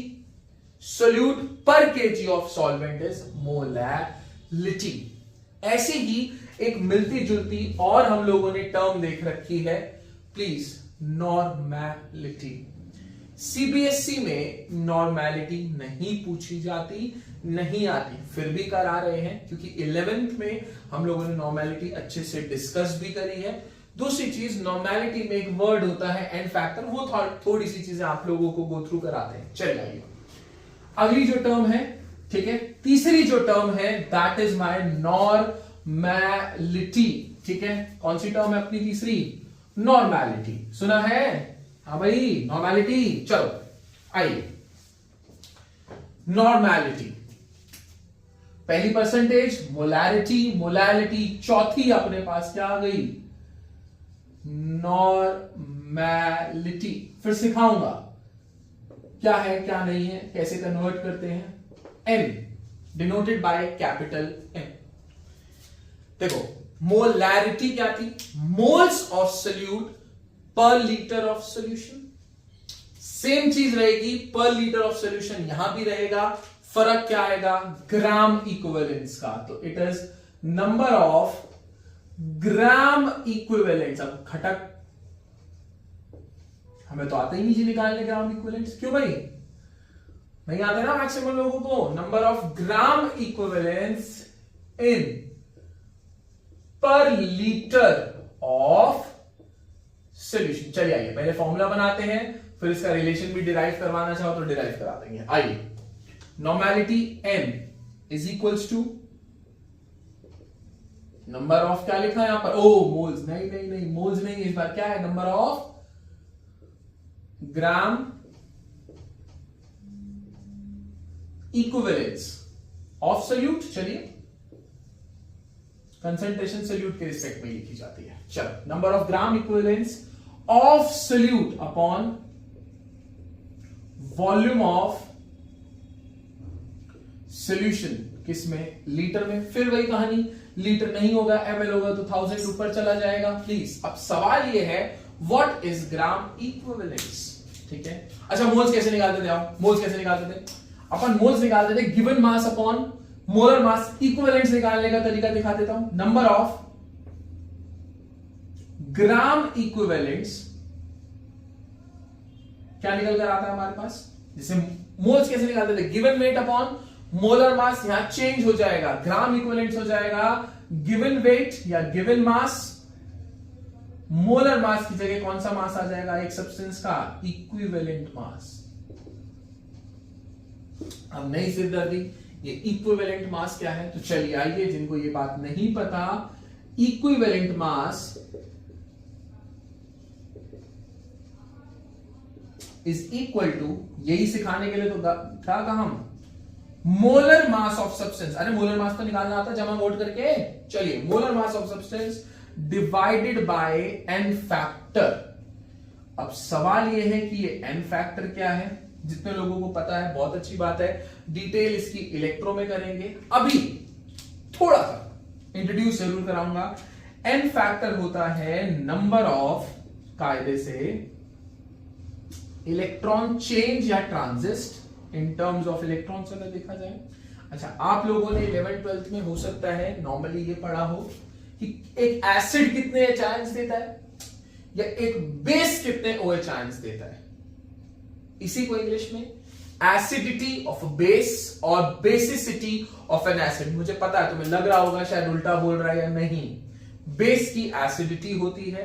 सोल्यूट पर KG of solvent is molality. ऐसे ही एक मिलती जुलती और हम लोगों ने टर्म देख रखी है, प्लीज नॉर्मैलिटी। सीबीएसई में नॉर्मैलिटी नहीं पूछी जाती, नहीं आती, फिर भी करा रहे हैं क्योंकि 11th में हम लोगों ने नॉर्मैलिटी अच्छे से डिस्कस भी करी है। दूसरी चीज, नॉर्मैलिटी में एक वर्ड होता है एंड फैक्टर, वो थोड़ी सी चीजें आप लोगों को गो थ्रू कराते हैं। चलिए आइए अगली जो टर्म है, ठीक है, तीसरी जो टर्म है दैट इज माय नॉर्मैलिटी। ठीक है, कौन सी टर्म है अपनी तीसरी? नॉर्मैलिटी। सुना है? हाँ भाई, नॉर्मैलिटी। चलो आइए, नॉर्मैलिटी पहली परसेंटेज, मोलैरिटी, मोलैलिटी चौथी अपने पास क्या आ गई? नॉर्मैलिटी। फिर सिखाऊंगा क्या है क्या नहीं है, कैसे कन्वर्ट करते हैं। M denoted by capital M। देखो मोलैरिटी क्या थी? मोल्स ऑफ सोल्यूट पर लीटर ऑफ सॉल्यूशन। सेम चीज रहेगी, पर लीटर ऑफ सॉल्यूशन यहां भी रहेगा, फर्क क्या आएगा? ग्राम इक्विवेलेंस का। तो it is number of gram equivalence. अब खटक हमें तो आता ही नहीं जी निकालने ग्राम इक्विवेलेंस, क्यों भाई? नहीं आते ना मैक्सिमम लोगों को। नंबर ऑफ ग्राम इक्विवेलेंस इन पर लीटर ऑफ सॉल्यूशन। चलिए आइए पहले फॉर्मूला बनाते हैं, फिर इसका रिलेशन भी डिराइव करवाना चाहो तो डिराइव करा देंगे। आइए, normality M is equals to number of, क्या लिखा है यहां पर? ओ मोल्स, नहीं नहीं नहीं, मोल्स नहीं, इस बार क्या है? Number of gram equivalence of solute. चलिए, कंसंट्रेशन सोल्यूट के रिस्पेक्ट में लिखी जाती है। चलो, number of gram equivalence of solute upon volume of solution, किसमें? लीटर में। फिर वही कहानी, लीटर नहीं होगा, ml होगा तो 1000 ऊपर चला जाएगा प्लीज। अब सवाल ये है व्हाट इज ग्राम इक्विवेलेंस, ठीक है। अच्छा मोल्स कैसे निकालते थे आप, मोल्स कैसे निकालते थे अपन, मोल्स निकालते थे गिवन मास अपॉन मोलर मास। इक्विवेलेंस निकालने का तरीका दिखा देता हूं, नंबर ऑफ ग्राम इक्विवेलेंट्स क्या निकल कर आता है हमारे पास, जैसे मोल्स कैसे निकालते थे, गिवन वेट अपॉन मोलर मास, यहां चेंज हो जाएगा, ग्राम इक्विवेलेंट्स हो जाएगा गिवन वेट या गिवन मास, मोलर मास की जगह कौन सा मास आ जाएगा एक सब्सटेंस का, इक्विवेलेंट मास। अब नहीं सिरदर्दी, ये इक्विवेलेंट मास क्या है, तो चलिए आइए जिनको ये बात नहीं पता, equivalent mass is equal to, यही सिखाने के लिए तो था का हम, मोलर मास ऑफ सब्सटेंस। अरे मोलर मास तो निकालना आता जमा मोड करके, चलिए molar mass of substance divided by n factor. अब सवाल यह है कि ये एन फैक्टर क्या है, जितने लोगों को पता है बहुत अच्छी बात है, डिटेल इसकी इलेक्ट्रो में करेंगे, अभी थोड़ा सा इंट्रोड्यूस जरूर कराऊंगा। एन फैक्टर होता है नंबर ऑफ, कायदे से इलेक्ट्रॉन चेंज या ट्रांजिस्ट इन टर्म्स ऑफ इलेक्ट्रॉन्स अगर देखा जाए। अच्छा आप लोगों ने 11th 12th में हो सकता है नॉर्मली ये पढ़ा हो कि एक एसिड कितने एच आयंस देता है या एक बेस कितने OH आयंस देता है, इसी को इंग्लिश में एसिडिटी ऑफ अ बेस और बेसिसिटी ऑफ एन एसिड। मुझे पता है तुम्हें लग रहा होगा शायद उल्टा बोल रहा है या नहीं, बेस की एसिडिटी होती है,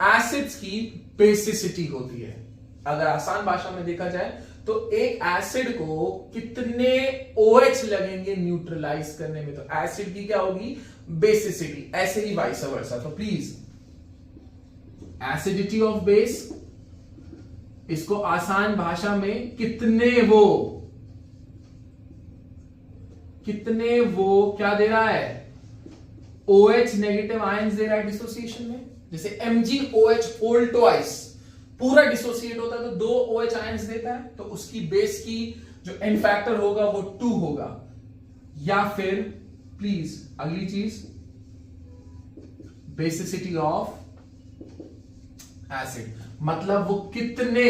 एसिड्स की बेसिसिटी होती है। अगर आसान भाषा में देखा जाए तो एक एसिड को कितने OH लगेंगे न्यूट्रलाइज करने में, तो एसिड की क्या होगी बेसिसिटी, ऐसे ही वाइस वर्सा। तो प्लीज एसिडिटी ऑफ बेस, इसको आसान भाषा में कितने वो क्या दे रहा है, OH नेगेटिव आयंस दे रहा है डिसोसिएशन में। जैसे MgOH होल ट्वाइस पूरा डिसोसिएट होता है तो 2 OH आयंस देता है, तो उसकी बेस की जो एन फैक्टर होगा वो 2 होगा। या फिर प्लीज अगली चीज बेसिसिटी ऑफ एसिड, मतलब वो कितने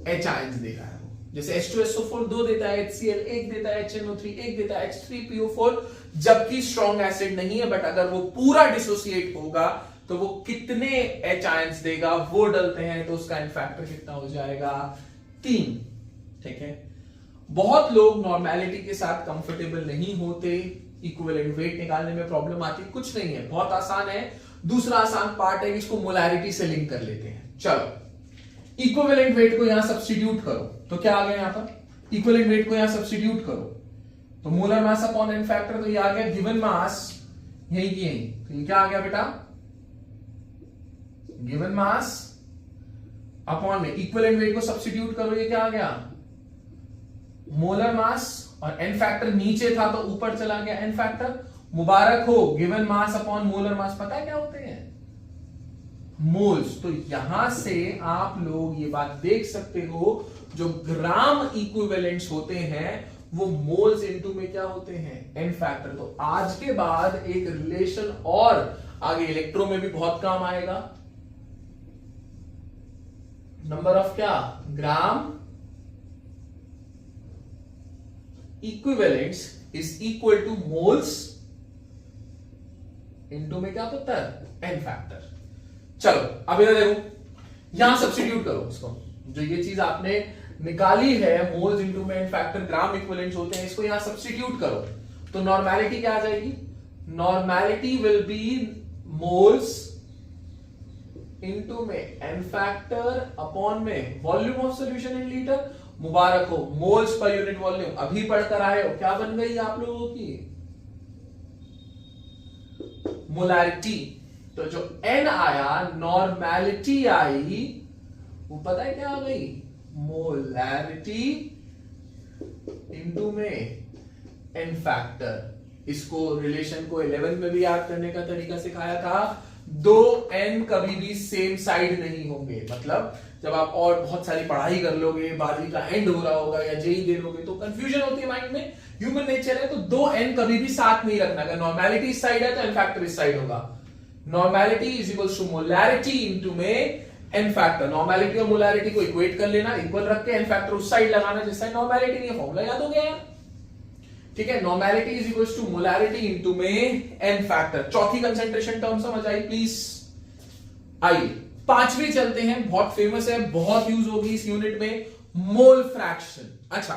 H आयंस दे रहा है। जैसे H2SO4 2 देता है, HCl 1 देता है, HNO3 1 देता है, H3PO4 जबकि स्ट्रॉन्ग एसिड नहीं है, बट अगर वो पूरा डिसोसिएट होगा तो वो कितने H आयंस देगा, वो डलते हैं तो उसका एन फैक्टर कितना हो जाएगा 3, ठीक है। बहुत लोग नॉर्मेलिटी के साथ कंफर्टेबल नहीं होते, इक्विवेलेंट वेट निकालने में प्रॉब्लम आती, कुछ नहीं है, बहुत आसान है। दूसरा आसान पार्ट है, इसको मोलैरिटी से लिंक कर लेते हैं। चलो इक्विवेलेंट वेट को यहां सब्स्टिट्यूट करो, तो क्या आ गया यहां पर, इक्विवेलेंट वेट को यहां सब्स्टिट्यूट करो तो molar mass upon n factor, तो ये आ गया गिवन मास यही की यही, तो ये क्या आ गया बेटा, गिवन मास अपॉन में इक्विवेलेंट वेट को सब्स्टिट्यूट करो, ये क्या आ गया मोलर मास, और एन फैक्टर नीचे था तो ऊपर चला गया एन फैक्टर। मुबारक हो, given mass upon molar mass पता है क्या होते हैं, मोल्स। तो यहां से आप लोग ये बात देख सकते हो, जो ग्राम इक्विवेलेंट्स होते हैं वो मोल्स इनटू में क्या होते हैं, एन फैक्टर। तो आज के बाद एक रिलेशन और आगे इलेक्ट्रो में भी बहुत काम आएगा, नंबर ऑफ क्या, gram equivalents is equal to moles into में क्या होता है, एन फैक्टर। चलो अब इधर देखो, यहां सब्स्टिट्यूट करो इसको, जो ये चीज आपने निकाली है मोल्स इनटू में एन फैक्टर, ग्राम इक्विवेलेंट्स होते हैं, इसको यहां सब्स्टिट्यूट करो तो नॉर्मेलिटी क्या आ जाएगी, normality will be moles into में एन फैक्टर अपॉन में volume of solution in litre. मुबारक हो, मोल्स पर यूनिट वॉल्यूम अभी पढ़कर आए हो, क्या बन गई आप लोगों की मोलैरिटी। तो जो एन आया, नॉर्मेलिटी आई, वो पता है क्या आ गई, मोलैरिटी इनटू में एन फैक्टर। इसको रिलेशन को 11 में भी याद करने का तरीका सिखाया था, 2 n कभी भी सेम साइड नहीं होंगे, मतलब जब आप और बहुत सारी पढ़ाई कर लोगे, 12वीं का एंड हो रहा होगा या जेई दे लोगे, तो कंफ्यूजन होती है माइंड में, ह्यूमन नेचर है। तो दो एन कभी भी साथ नहीं रखना। अगर नॉर्मेलिटी इस साइड है तो एन फैक्टर इस साइड होगा। Normality is equals to molarity into में एन फैक्टर। नॉर्मेलिटी और मोलैरिटी को इक्वेट कर लेना, इक्वल रख के एन फैक्टर उस साइड लगाना जिस साइड नॉर्मेलिटी नहीं है। फॉर्मूला याद हो गया यार, ठीक है। Normality is equals to molarity into में एन फैक्टर। चौथी कंसंट्रेशन टर्म समझ आई प्लीज। आइए पांचवी चलते हैं, बहुत फेमस है, बहुत यूज होगी इस यूनिट में, मोल फ्रैक्शन। अच्छा,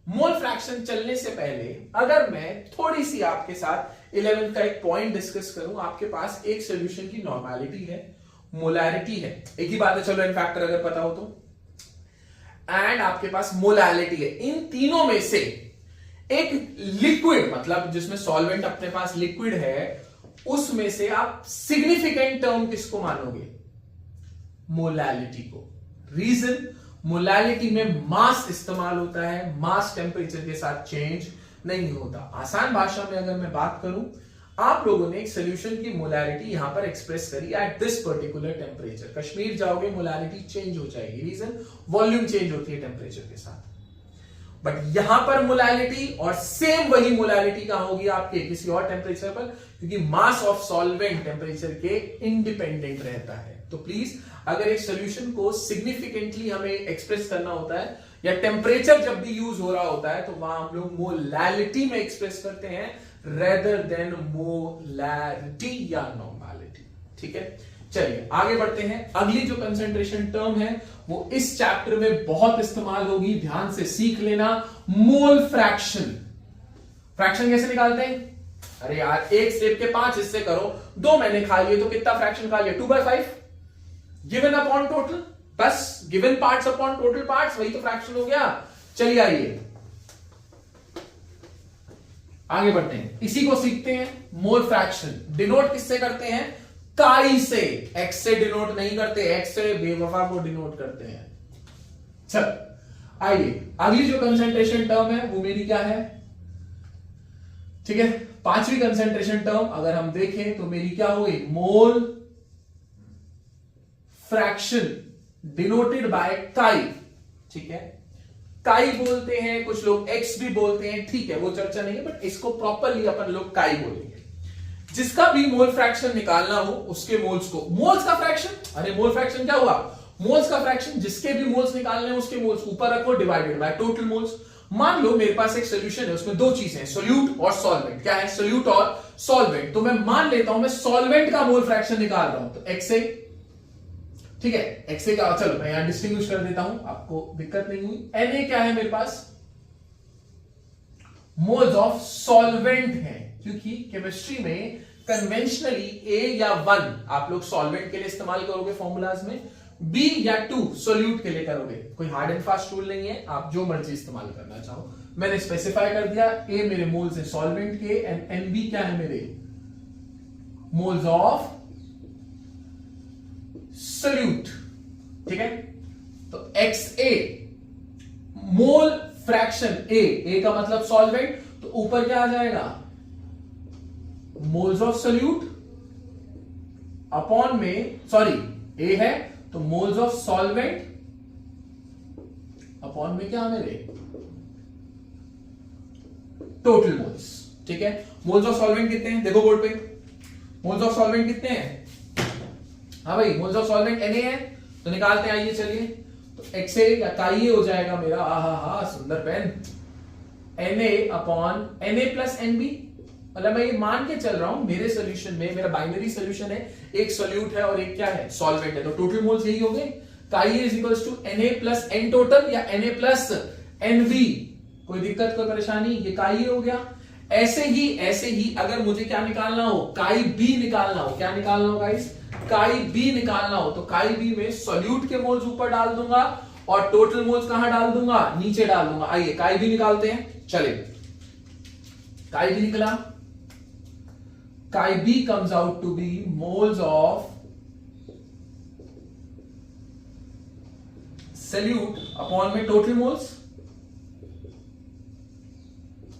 मोल फ्रैक्शन चलने से पहले अगर मैं थोड़ी सी आपके साथ 11th का एक पॉइंट डिस्कस करूं, आपके पास एक सॉल्यूशन की नॉर्मेलिटी है, मोलैरिटी है, एक ही बात है, चलो एन फैक्टर अगर पता हो तो, एंड आपके पास मोलैलिटी है। इन तीनों में से एक लिक्विड, मतलब जिसमें सॉल्वेंट अपने पास लिक्विड है, उसमें से आप सिग्निफिकेंट टर्म किसको मानोगे? मोलैलिटी को। रीजन, मोलैलिटी में मास इस्तेमाल होता है, मास टेम्परेचर के साथ चेंज नहीं होता। आसान भाषा में अगर मैं बात करूं, आप लोगों ने एक सॉल्यूशन की मोलैलिटी यहां पर एक्सप्रेस करी at this particular temperature. Kashmir जाओगे मोलैलिटी चेंज हो जाएगी, रीजन वॉल्यूम चेंज होती है टेम्परेचर के साथ। बट यहां पर मोलैलिटी और सेम वही मोलैलिटी कहां होगी आपके किसी और टेम्परेचर पर, क्योंकि मास ऑफ सॉल्वेंट टेम्परेचर के इंडिपेंडेंट रहता है। तो प्लीज, अगर एक सॉल्यूशन को सिग्निफिकेंटली हमें एक्सप्रेस करना होता है या टेम्परेचर जब भी यूज हो रहा होता है, तो वहां हम लोग मोलैलिटी में एक्सप्रेस करते हैं रेदर देन मोलैरिटी या नॉर्मेलिटी। ठीक है, चलिए आगे बढ़ते हैं। अगली जो कंसंट्रेशन टर्म है वो इस चैप्टर में बहुत इस्तेमाल होगी, ध्यान से सीख लेना, मोल फ्रैक्शन। फ्रैक्शन कैसे निकालते हैं? अरे यार, एक सेब के 5 हिस्से करो, 2 मैंने खा लिए, तो कितना फ्रैक्शन खा लिया? 2/5 गिवन अपॉन टोटल, बस given parts upon total parts, वही तो फ्रैक्शन हो गया। चलिए आइए आगे बढ़ते हैं, इसी को सीखते हैं। मोल फ्रैक्शन डिनोट किससे करते हैं? काई से। एक्स से डिनोट नहीं करते, एक्स से बेवफा को डिनोट करते हैं। चल आइए, अगली जो कंसंट्रेशन टर्म है वो मेरी क्या है? ठीक है, पांचवी कंसंट्रेशन टर्म अगर हम देखें तो मेरी क्या हो गई? मोल फ्रैक्शन डिनोटेड बाय काई। ठीक है, काई बोलते हैं, कुछ लोग एक्स भी बोलते हैं, ठीक है, वो चर्चा नहीं है, बट इसको प्रॉपरली अपन लोग काई बोलेंगे। जिसका भी मोल फ्रैक्शन निकालना हो उसके मोल्स को, मोल्स का फ्रैक्शन, अरे मोल फ्रैक्शन क्या हुआ? मोल्स का फ्रैक्शन, जिसके भी मोल्स निकालने हैं उसके मोल्स ऊपर रखो, डिवाइडेड बाय टोटल मोल्स। मान लो मेरे पास एक सॉल्यूशन है, उसमें दो चीजें हैं, सोल्यूट और सॉल्वेंट। क्या है? सोल्यूट और सॉल्वेंट। तो मैं मान लेता हूं मैं सॉल्वेंट का मोल फ्रैक्शन निकाल रहा हूं, तो XA, ठीक है, XA का, चलो मैं यहां डिस्टिंग्विश कर देता हूं, आपको दिक्कत नहीं हुई। Na क्या है मेरे पास? मोल्स ऑफ सॉल्वेंट है, क्योंकि केमिस्ट्री में कन्वेंशनली A या 1 आप लोग सॉल्वेंट के लिए इस्तेमाल करोगे फॉर्मूलाज में, B या 2 सोल्यूट के लिए करोगे। कोई हार्ड एंड फास्ट रूल नहीं है, आप जो मर्जी इस्तेमाल करना चाहो। मैंने स्पेसिफाई कर दिया, A मेरे मोल्स है सॉल्वेंट के, एंड NB क्या है मेरे? Moles of solute. ठीक है, तो XA मोल फ्रैक्शन A का मतलब सॉल्वेंट, तो ऊपर क्या आ जाएगा? मोल्स ऑफ सोल्यूट अपॉन में, सॉरी A है तो मोल्स ऑफ सॉल्वेंट अपॉन में क्या मेरे? Total moles. ठीक है, मोल्स ऑफ सॉल्वेंट कितने हैं देखो बोर्ड पे, मोल्स ऑफ सॉल्वेंट कितने हैं? हाँ भाई, मोल्स ऑफ सॉल्वेंट Na है, तो निकालते हैं, आइए चलिए। तो XA या काई हो जाएगा मेरा, हा सुंदर pen, Na upon Na plus NB। मतलब मैं ये मान के चल रहा हूं मेरे सॉल्यूशन में, मेरा बाइनरी सॉल्यूशन है, एक सोल्यूट है और एक क्या है? सॉल्वेंट है, तो टोटल मोल्स यही होंगे। Chi is equals to Na plus N total या Na प्लस NB। कोई दिक्कत, कोई परेशानी? ये काई हो गया। ऐसे ही अगर मुझे क्या निकालना हो? काई B निकालना हो। क्या निकालना हो गाइस? काई B निकालना हो, तो काई B में सोल्यूट के मोल्स ऊपर डाल दूंगा और टोटल मोल्स कहां डाल दूंगा? नीचे डाल दूंगा। आइए काई B निकालते हैं, चले। काई B निकला, काई B comes out to be moles of solute upon में total moles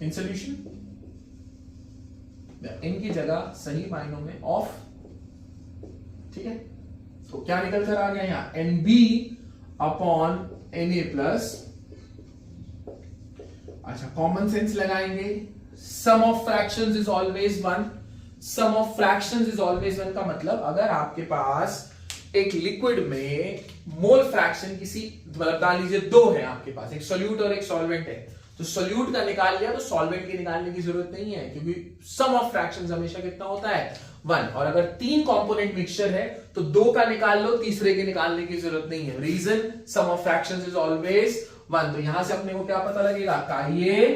in solution। इनकी जगह सही मायनों में ऑफ। ठीक है, तो क्या निकल कर आ गया यहां? NB अपॉन Na प्लस, अच्छा कॉमन सेंस लगाएंगे, sum of fractions is always one, sum of fractions is always one का मतलब अगर आपके पास एक लिक्विड में मोल फ्रैक्शन किसी, मतलब मान लीजिए दो है आपके पास, एक सोल्यूट और एक सॉल्वेंट है, तो सोल्यूट का निकाल लिया तो सॉल्वेंट की निकालने की जरूरत नहीं है, क्योंकि सम ऑफ फ्रैक्शंस हमेशा कितना होता है, वन। और अगर तीन कंपोनेंट मिक्सचर है तो दो का निकाल लो, तीसरे के निकालने की जरूरत नहीं है। Reason, sum of fractions is always one. तो यहां से अपने को क्या पता लगेगा, काई ए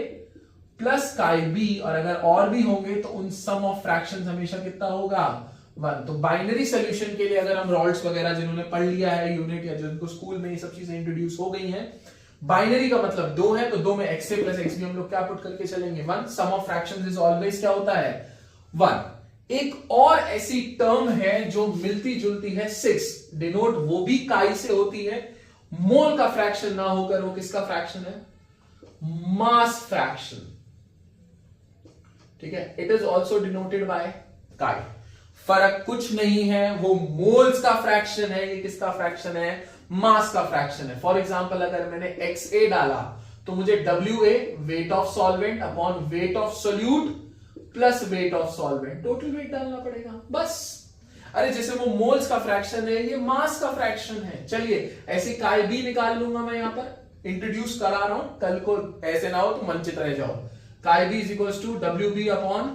प्लस काई बी, और अगर और भी होंगे तो उन सम ऑफ फ्रैक्शंस हमेशा कितना होगा, वन। तो बाइनरी सोल्यूशन के लिए अगर हम रॉल्स वगैरह जिन्होंने पढ़ लिया है यूनिट, या जिनको स्कूल में ये सब चीजें इंट्रोड्यूस हो गई हैं, बाइनरी का मतलब दो है, तो दो में x a plus x b हम लोग क्या पुट करके चलेंगे, one. Sum of fractions is always क्या होता है, वन। एक और ऐसी टर्म है जो मिलती जुलती है, सिक्स, डिनोट वो भी काई से होती है, मोल का फ्रैक्शन ना होकर वो किसका फ्रैक्शन है, मास फ्रैक्शन, ठीक है। It is also denoted by काई। फर्क कुछ नहीं है, वो मोल्स का फ्रैक्शन है, ये किसका फ्रैक्शन है, मास का फ्रैक्शन है। फॉर एग्जांपल अगर मैंने एक्स ए डाला तो मुझे W A weight of solvent upon weight of solute plus weight of solvent, total weight डालना पड़ेगा, बस। अरे जैसे वो मोल्स का फ्रैक्शन है, ये मास का फ्रैक्शन है। चलिए ऐसे काई बी निकाल लूंगा मैं, यहां पर इंट्रोड्यूस करा रहा हूं, कल को ऐसे ना हो तो वंचित रह जाओ। Chi B is equal to W B upon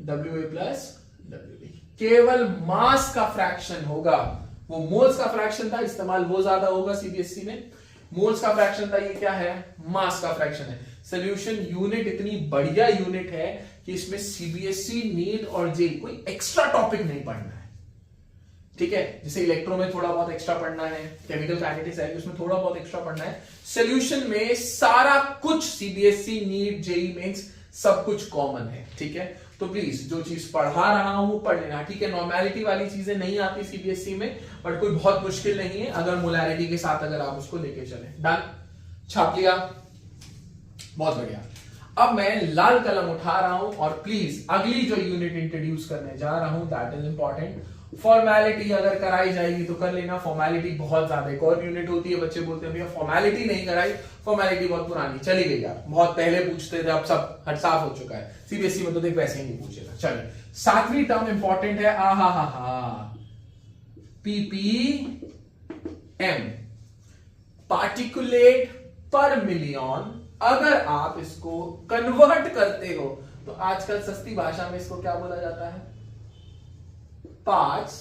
W A plus W B, केवल मास का फ्रैक्शन होगा। वो मोल्स का फ्रैक्शन था, इस्तेमाल वो ज्यादा होगा सीबीएसई में। मोल्स का फ्रैक्शन था, ये क्या है, मास का फ्रैक्शन है। सोल्यूशन यूनिट इतनी बढ़िया यूनिट है कि इसमें सीबीएसई, नीट और जे कोई एक्स्ट्रा टॉपिक नहीं पढ़ना है, ठीक है। जैसे इलेक्ट्रो में थोड़ा बहुत एक्स्ट्रा पढ़ना है, केमिकल काइनेटिक्स है उसमें थोड़ा बहुत एक्स्ट्रा पढ़ना है, सोल्यूशन में सारा कुछ सीबीएसई, नीट, जेई मेंस सब कुछ कॉमन है, ठीक है। तो प्लीज जो चीज पढ़ा रहा हूं पढ़ लेना, ठीक है। नॉर्मेलिटी वाली चीजें नहीं आती सीबीएसई में, बट कोई बहुत मुश्किल नहीं है अगर मोलैरिटी के साथ अगर आप उसको लेके चले। डन, छाप लिया, बहुत बढ़िया। अब मैं लाल कलम उठा रहा हूं और प्लीज अगली जो यूनिट इंट्रोड्यूस करने जा रहा हूं, दैट इज इंपॉर्टेंट। फॉर्मेलिटी अगर कराई जाएगी तो कर लेना, फॉर्मेलिटी बहुत ज्यादा, एक और यूनिट होती है, बच्चे बोलते हैं भैया फॉर्मेलिटी नहीं कराई, फॉर्मेलिटी बहुत पुरानी चली गई यार, बहुत पहले पूछते थे, अब सब हट साफ हो चुका है। सीबीएसई में तो देख वैसे ही नहीं पूछेगा। चलिए सातवीं टर्म इंपॉर्टेंट है, पीपीएम, पार्टिकुलेट पर मिलियन। अगर आप इसको कन्वर्ट करते हो तो आजकल सस्ती भाषा में इसको क्या बोला जाता है, पार्ट्स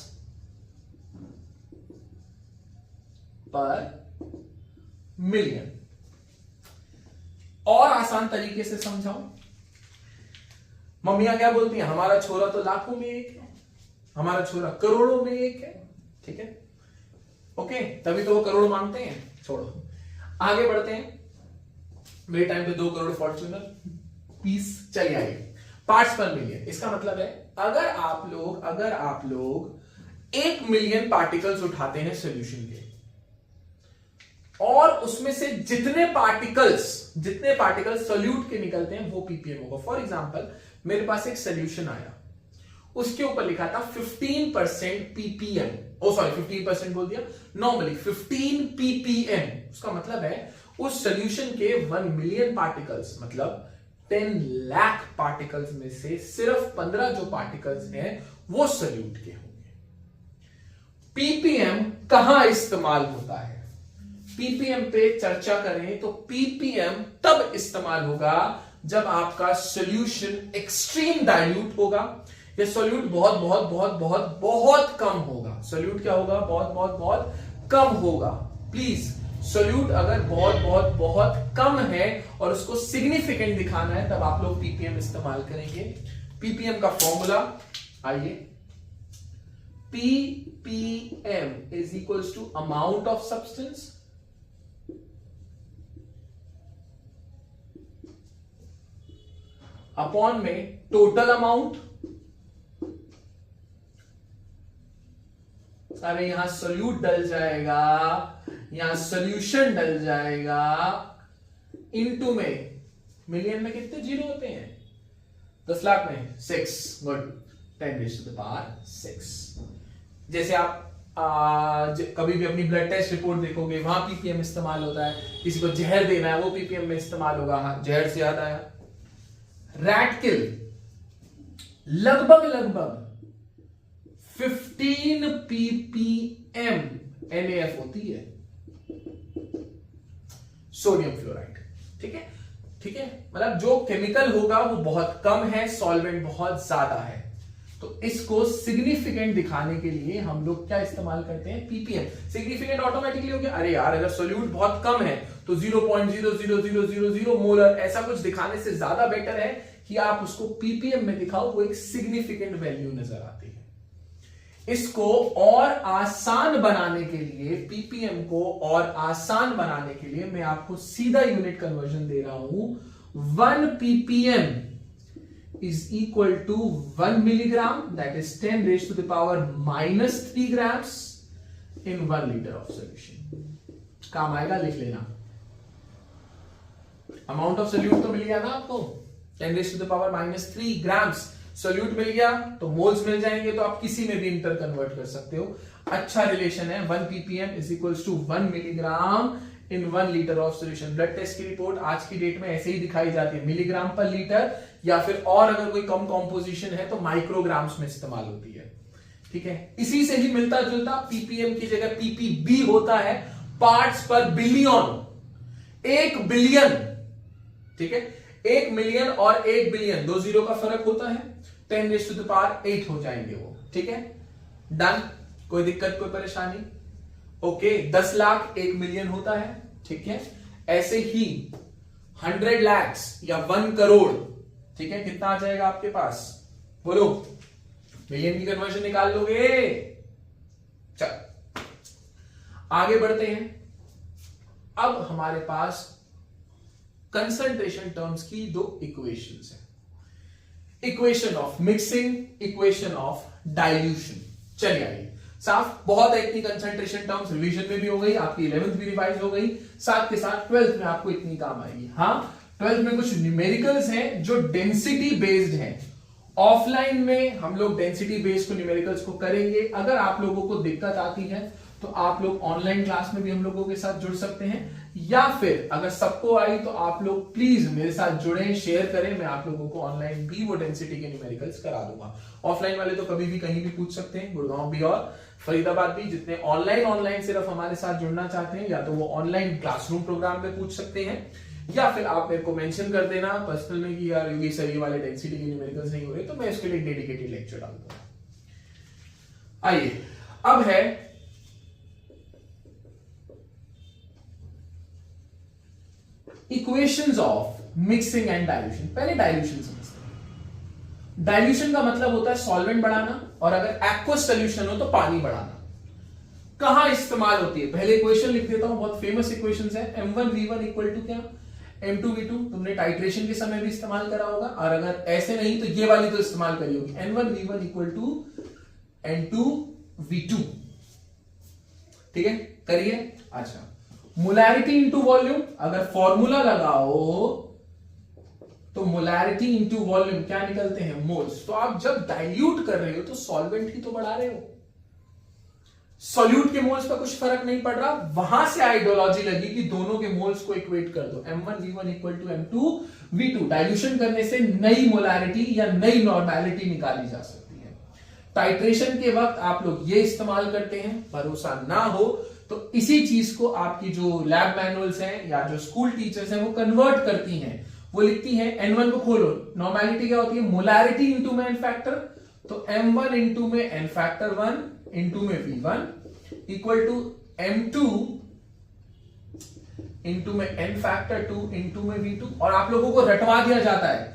पर मिलियन। और आसान तरीके से समझाऊं, मम्मियां क्या बोलती हैं, हमारा छोरा तो लाखों में एक है, हमारा छोरा करोड़ों में एक है, ठीक है, ओके, तभी तो वो करोड़ मांगते हैं। छोड़ो, आगे बढ़ते हैं। मेरे टाइम पे 2 करोड़ फॉर्च्यूनर पीस, चलिए आगे। पार्ट्स पर मिलियन, इसका मतलब है अगर आप लोग 1 मिलियन पार्टिकल्स उठाते हैं सॉल्यूशन के, और उसमें से जितने पार्टिकल्स सॉल्यूट के निकलते हैं वो पीपीएम होगा। फॉर एग्जांपल मेरे पास एक सॉल्यूशन आया, उसके ऊपर लिखा था 15% पीपीएम, 15% बोल दिया, नॉर्मली 15 पीपीएम। उसका मतलब है उस सॉल्यूशन के 1 मिलियन पार्टिकल्स, मतलब 10 लाख पार्टिकल्स में से सिर्फ 15 जो पार्टिकल्स हैं वो सॉल्यूट के होंगे। पीपीएम कहां इस्तेमाल होता है, पीपीएम पे चर्चा करें तो पीपीएम तब इस्तेमाल होगा जब आपका सॉल्यूशन एक्सट्रीम डाइल्यूट होगा, या सॉल्यूट बहुत बहुत बहुत बहुत बहुत कम होगा। सॉल्यूट क्या होगा, बहुत बहुत बहुत कम होगा। प्लीज, सॉल्यूट अगर बहुत बहुत बहुत कम है और उसको सिग्निफिकेंट दिखाना है तब आप लोग पीपीएम इस्तेमाल करेंगे। पीपीएम का फॉर्मूला आइए, ppm is equals to amount of substance upon में टोटल अमाउंट। अरे यहां सोल्यूट डल जाएगा, यहां सॉल्यूशन डल जाएगा, इनटू में मिलियन में कितने जीरो होते हैं, 10 लाख में 6, good, 10 raised to the power 6। जैसे आप कभी भी अपनी ब्लड टेस्ट रिपोर्ट देखोगे वहां पीपीएम इस्तेमाल होता है, किसी को जहर देना है वो पीपीएम में इस्तेमाल होगा। हाँ, जहर से याद आया, रैट किल लगभग 15 ppm NaF होती है, सोडियम फ्लोराइड। ठीक है, ठीक है, मतलब जो केमिकल होगा वो बहुत कम है, सॉल्वेंट बहुत ज्यादा है। तो इसको सिग्निफिकेंट दिखाने के लिए हम लोग क्या इस्तेमाल करते हैं, पीपीएम। सिग्निफिकेंट ऑटोमेटिकली हो गया, अरे यार अगर सोल्यूट बहुत कम है तो 0.00000 मोलर ऐसा कुछ दिखाने से ज्यादा बेटर है कि आप उसको पीपीएम में दिखाओ, वो एक सिग्निफिकेंट वैल्यू नजर आती है। इसको और आसान बनाने के लिए, पीपीएम को और आसान बनाने के लिए मैं आपको सीधा यूनिट कन्वर्जन दे रहा हूं। 1 ppm is equal to 1 milligram, that is 10 raised to the power minus 3 grams in 1 liter of solution। काम आएगा, लिख लेना। अमाउंट ऑफ सोल्यूट तो मिल गया ना आपको, 10 raised to the power minus 3 grams solute मिल गया, तो मोल्स मिल जाएंगे, तो आप किसी में भी इंटर कन्वर्ट कर सकते हो। अच्छा रिलेशन है, 1 ppm is equals to 1 milligram in 1 liter of solution। Blood test की रिपोर्ट आज की डेट में ऐसे ही दिखाई जाती है, मिलीग्राम पर लीटर, या फिर और अगर कोई कम कॉम्पोजिशन है तो माइक्रोग्राम्स में इस्तेमाल होती है। ठीक है, इसी से ही मिलता जुलता पीपीएम की जगह पीपीबी होता है, पार्ट्स पर बिलियन, 1 बिलियन। ठीक है, 1 मिलियन और 1 बिलियन, 2 जीरो का फर्क होता है, 10 raised to the power 8 हो जाएंगे वो। ठीक है, डन, कोई दिक्कत कोई परेशानी? ओके, 10 लाख 1 मिलियन होता है। ठीक है, ऐसे ही 100 लाख या 1 करोड़, ठीक है, कितना आ जाएगा आपके पास, बोलो, मिलियन की कन्वर्जन निकाल लोगे? चल आगे बढ़ते हैं। अब हमारे पास कंसंट्रेशन टर्म्स की 2 इक्वेशंस है, equation of mixing, equation of dilution. चलिए आइए, साफ बहुत है, इतनी कंसंट्रेशन टर्म्स रिवीजन में भी हो गई, आपकी 11th भी रिवाइज हो गई, साथ के साथ 12th में आपको इतनी काम आएगी। हाँ, 12th में कुछ न्यूमेरिकल्स हैं जो डेंसिटी बेस्ड हैं। ऑफलाइन में हम लोग डेंसिटी बेस्ड को न्यूमेरिकल्स को करेंगे। अगर आप लोगों को दिक्कत आती है तो आप लोग ऑनलाइन क्लास में भी हम लोगों के साथ जुड़ सकते हैं, या फिर अगर सबको आई तो आप लोग प्लीज मेरे साथ जुड़ें, शेयर करें, मैं आप लोगों को ऑनलाइन भी वो डेंसिटी के न्यूमेरिकल्स करा दूंगा। ऑफलाइन वाले तो कभी भी कहीं भी पूछ सकते हैं, गुड़गांव भी और फरीदाबाद भी। जितने ऑनलाइन सिर्फ हमारे साथ जुड़ना चाहते हैं, या तो वो ऑनलाइन क्लासरूम प्रोग्राम में पूछ सकते हैं, या फिर आप मेरे को मेंशन कर देना पर्सनल में कि यार योगी सर ये वाले डेंसिटी के न्यूमेरिकल्स नहीं हो रहे, तो मैं इसके लिए डेडिकेटेड लेक्चर डाल दूंगा। आइए, अब है equations of mixing and dilution. पहले डाइल्यूशन समझते हैं। डाइल्यूशन का मतलब होता है सॉल्वेंट बढ़ाना, और अगर एक्वस सॉल्यूशन हो तो पानी बढ़ाना। कहां इस्तेमाल होती है, पहले इक्वेशन लिख देता हूं, बहुत फेमस इक्वेशंस है। m1v1 इक्वल टू क्या, m2v2, तुमने टाइट्रेशन के समय भी इस्तेमाल करा होगा, और अगर ऐसे नहीं तो ये वाली तो इस्तेमाल करी होगी, n1v1 इक्वल टू n2v2। ठीक है, करिए। अच्छा, मोलैरिटी इंटू वॉल्यूम, अगर फॉर्मूला लगाओ तो मोलैरिटी इंटू वॉल्यूम क्या निकलते हैं, मोल्स। तो आप जब डाइल्यूट कर रहे हो तो सॉल्वेंट ही तो बढ़ा रहे हो, सॉल्यूट के मोल्स पर कुछ फर्क नहीं पड़ रहा। वहां से आइडियोलॉजी लगी कि दोनों के मोल्स को इक्वेट कर दो, m1v1 equal to m2v2। Dilution करने से नई मोलैरिटी या नई नॉर्मेलिटी निकाली जा सकती है। टाइट्रेशन के वक्त आप लोग ये इस्तेमाल करते हैं, भरोसा ना हो तो इसी चीज को आपकी जो लैब मैनुअल्स हैं या जो स्कूल टीचर्स हैं वो कन्वर्ट करती हैं। वो लिखती है, n1 को खोलो, नॉर्मेलिटी क्या होती है, मोलैरिटी इंटू में n फैक्टर, तो m1 इंटू में n फैक्टर 1 इंटू में v1 equal to m2 into में n फैक्टर 2 इंटू में v2। और आप लोगों को रटवा दिया जाता है,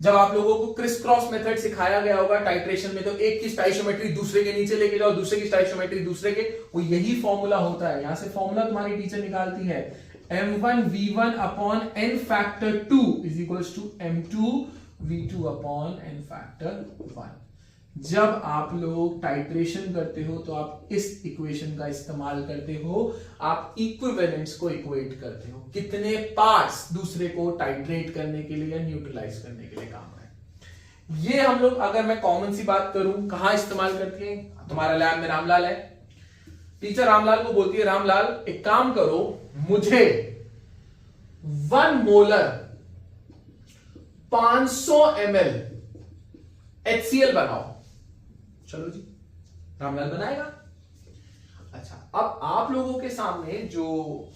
जब आप लोगों को क्रिस क्रॉस मेथड सिखाया गया होगा टाइट्रेशन में, तो एक की स्टाइशियोमेट्री दूसरे के नीचे लेके जाओ, दूसरे की स्टाइशियोमेट्री दूसरे के, वो यही फॉर्मूला होता है। यहां से फॉर्मूला तुम्हारी टीचर निकालती है, m1v1 upon n factor 2 is equals to m2v2 upon n factor 1। जब आप लोग टाइट्रेशन करते हो तो आप इस इक्वेशन का इस्तेमाल करते हो, आप इक्विवेलेंट्स को इक्वेट करते हो, कितने पार्ट्स दूसरे को टाइट्रेट करने के लिए या न्यूट्रलाइज करने के लिए काम है। ये हम लोग, अगर मैं कॉमन सी बात करूं, कहां इस्तेमाल करते हैं, तुम्हारा लैब में रामलाल है, टीचर रामलाल को बोलती है, रामलाल एक काम करो, मुझे 1 मोलर 500 ml HCl बनाओ। चलो जी, रामलाल बनाएगा। अच्छा, अब आप लोगों के सामने जो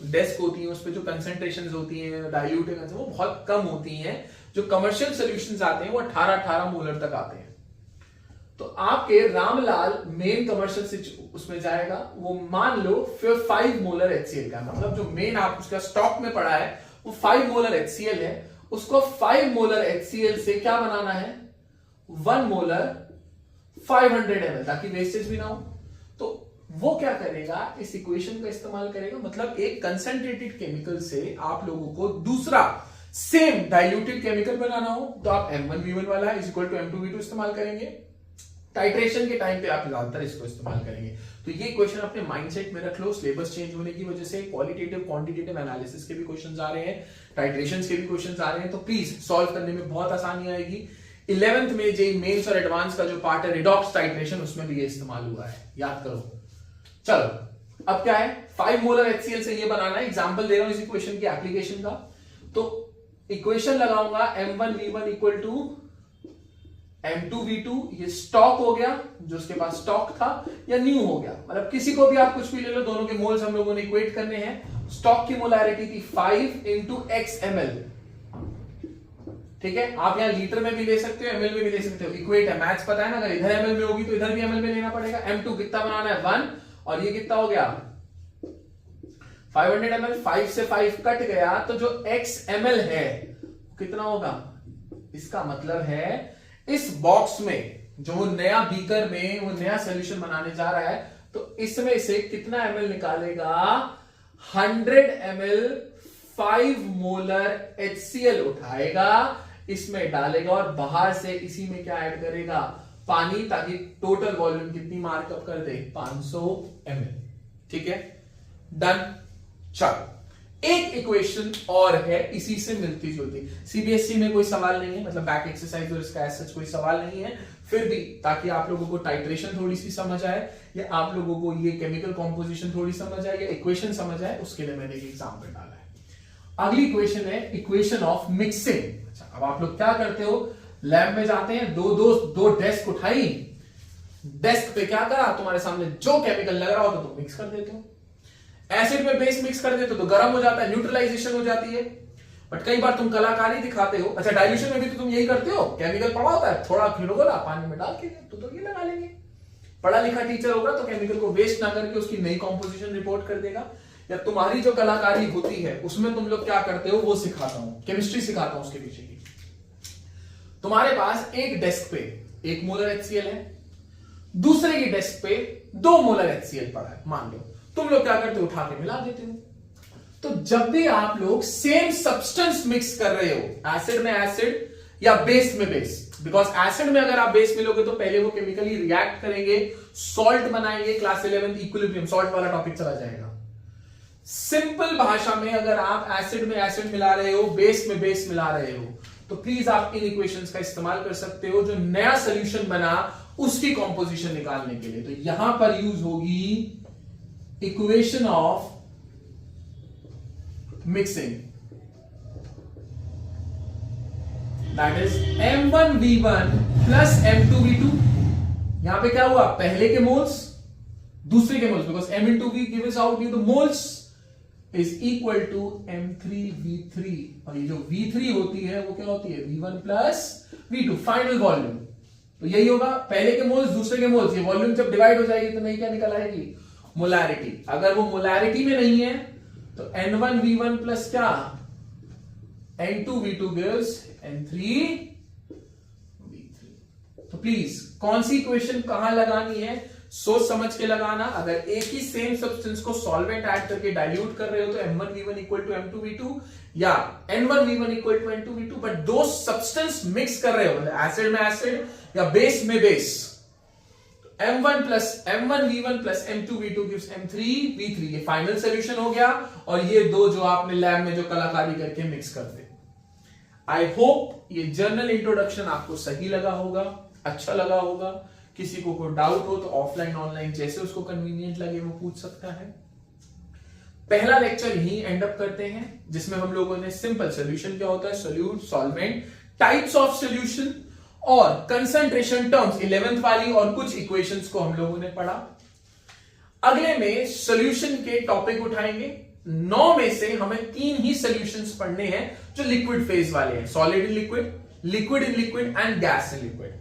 डेस्क होती है उस पे जो कंसेंट्रेशन होती है डाइल्यूट वो बहुत कम होती हैं। जो कमर्शियल सॉल्यूशंस आते हैं वो 18 मोलर तक आते हैं। तो आपके रामलाल मेन कमर्शियल से उसमें जाएगा, वो मान लो फिर 5 मोलर HCl का, मतलब जो मेन आप उसका स्टॉक में पड़ा है वो 5 मोलर HCl है। उसको 5 मोलर HCl से क्या बनाना है, 1 मोलर 500 ml, ताकि वेस्टेज भी ना हो। तो वो क्या करेगा, इस इक्वेशन का इस्तेमाल करेगा, मतलब एक कंसंट्रेटेड केमिकल से आप लोगों को दूसरा सेम डाइल्यूटेड केमिकल बनाना हो तो आप M1V1 वाला इज इक्वल टू M2V2 इस्तेमाल करेंगे। टाइट्रेशन के टाइम पे आप ज्यादातर इसको इस्तेमाल करेंगे। तो ये क्वेश्चन अपने माइंडसेट में रख लो। सिलेबस चेंज होने की वजह से क्वालिटेटिव क्वांटिटेटिव एनालिसिस के भी क्वेश्चंस आ रहे हैं, टाइट्रेशंस के भी क्वेश्चंस आ रहे हैं, तो प्लीज सॉल्व करने में बहुत आसानी आएगी। 11th में जेईई मेंस और एडवांस का जो पार्ट है रिडॉक्स टाइट्रेशन, उसमें भी ये इस्तेमाल हुआ है, याद करो। चलो अब क्या है, 5 मोलर HCl से ये बनाना है। एग्जांपल दे रहा हूं इस इक्वेशन की एप्लीकेशन का। तो इक्वेशन लगाऊंगा M1V1 इक्वल टू M2V2, ये स्टॉक हो गया जो उसके पास स्टॉक था, या न्यू हो गया, मतलब किसी को भी आप कुछ भी ले लो, दोनों के मोल्स हम लोगों ने इक्वेट करने हैं। स्टॉक की मोलैरिटी थी 5 into x ml, ठीक है। आप यहां लीटर में भी ले सकते हो, ml में भी ले सकते हो, इक्वेट है, मैथ्स पता है ना। अगर इधर ml में होगी तो इधर भी ml में लेना पड़ेगा। M2 कितना बनाना है 1, और ये कितना हो गया 500 ml। 5 से 5 कट गया तो जो x ml है कितना होगा, इसका मतलब है इस बॉक्स में जो वो नया बीकर में वो नया सॉल्यूशन बनाने जा रहा है, तो इसमें से कितना ml निकालेगा, 100 ml 5 मोलर HCl उठाएगा, इसमें डालेगा और बाहर से इसी में क्या ऐड करेगा, पानी, ताकि टोटल वॉल्यूम कितनी मार्कअप कर दे, 500 ml। ठीक है, डन। चलो एक इक्वेशन और है इसी से मिलती जुलती, सीबीएसई में कोई सवाल नहीं है, मतलब बैक एक्सरसाइज और इसका ऐसा कोई सवाल नहीं है, फिर भी ताकि आप लोगों को टाइट्रेशन थोड़ी सी समझ आए, या आप लोगों को ये केमिकल कॉम्पोजिशन थोड़ी समझ आए, या इक्वेशन समझ आए, उसके लिए मैंने एक एग्जांपल डाला है। अगली इक्वेशन है इक्वेशन ऑफ मिक्सिंग। अच्छा, अब आप लोग क्या करते हो, लैब में जाते हैं, दो डेस्क उठाई, डेस्क पे क्या करा, तुम्हारे सामने जो केमिकल लग रहा हो तो तुम मिक्स कर देते हो। एसिड में बेस मिक्स कर देते हो तो गर्म हो जाता है, न्यूट्रलाइजेशन हो जाती है। बट कई बार तुम कलाकारी दिखाते हो, अच्छा डाइल्यूशन में भी तो तुम यही करते हो, केमिकल पड़ा होता है, थोड़ा खिड़ोला पानी में डाल के तो ये लगा लेंगे। पढ़ा लिखा टीचर होगा तो केमिकल को वेस्ट ना करके उसकी नई कॉम्पोजिशन रिपोर्ट कर देगा। या तुम्हारी जो कलाकारी होती है उसमें तुम लोग क्या करते हो वो सिखाता हूं, केमिस्ट्री सिखाता हूं उसके पीछे की। तुम्हारे पास एक डेस्क पे 1 मोलर HCl है, दूसरे की डेस्क पे 2 मोलर HCl पड़ा है, मान लो। तुम लोग क्या करते हो, उठा के मिला देते हो। तो जब भी आप लोग सेम सब्सटेंस मिक्स कर रहे हो, एसिड में एसिड या बेस में बेस, बिकॉज एसिड में अगर आप बेस मिलोगे तो पहले वो केमिकली रिएक्ट करेंगे, सॉल्ट बनाएंगे, क्लास 11 इक्विलिब्रियम सॉल्ट वाला टॉपिक चला जाएगा। सिंपल भाषा में अगर आप एसिड में एसिड मिला रहे हो, बेस में बेस मिला रहे हो, तो प्लीज आप इन इक्वेशंस का इस्तेमाल कर सकते हो जो नया सोल्यूशन बना उसकी कॉम्पोजिशन निकालने के लिए। तो यहां पर यूज होगी equation of mixing, that is M1V1 plus M2V2। यहां पे क्या हुआ, पहले के मोल्स दूसरे के moles, because M into V gives out you the moles is equal to M3V3, और ये जो V3 होती है वो क्या होती है, V1 plus V2 final volume. तो यही होगा, पहले के मोल्स दूसरे के मोल्स, ये वॉल्यूम जब डिवाइड हो जाएगी तो नहीं क्या निकल आएगी, मोलैरिटी। अगर वो मोलैरिटी में नहीं है तो N1V1 प्लस क्या N2V2 gives N3V3। तो प्लीज कौन सी इक्वेशन कहां लगानी है सोच समझ के लगाना। अगर एक ही सेम सब्सटेंस को सॉल्वेंट ऐड करके डाइल्यूट कर रहे हो तो M1V1 इक्वल टू M2V2 या N1V1 equal to N2V2, but दो सब्सटेंस मिक्स कर रहे हो, मतलब एसिड में एसिड या बेस में base, M1V1 plus M2V2 gives M3V3। ये फाइनल सॉल्यूशन हो गया, और ये दो जो आपने लैब में जो कलाकारी करके मिक्स करते। आई होप ये जर्नल इंट्रोडक्शन आपको सही लगा होगा, अच्छा लगा होगा। किसी को कोई डाउट हो तो ऑफलाइन ऑनलाइन जैसे उसको कन्वीनियंट लगे वो पूछ सकता है। पहला लेक्चर यही एंड अप करते हैं, जिसमें हम लोगों ने सिंपल सोल्यूशन क्या होता है, solute, solvent, types of solution और कंसंट्रेशन टर्म्स 11th वाली और कुछ इक्वेशंस को हम लोगों ने पढ़ा। अगले में सॉल्यूशन के टॉपिक उठाएंगे। 9 में से हमें 3 ही सॉल्यूशंस पढ़ने हैं जो लिक्विड फेज वाले हैं, solid in liquid, liquid in liquid and gas in liquid.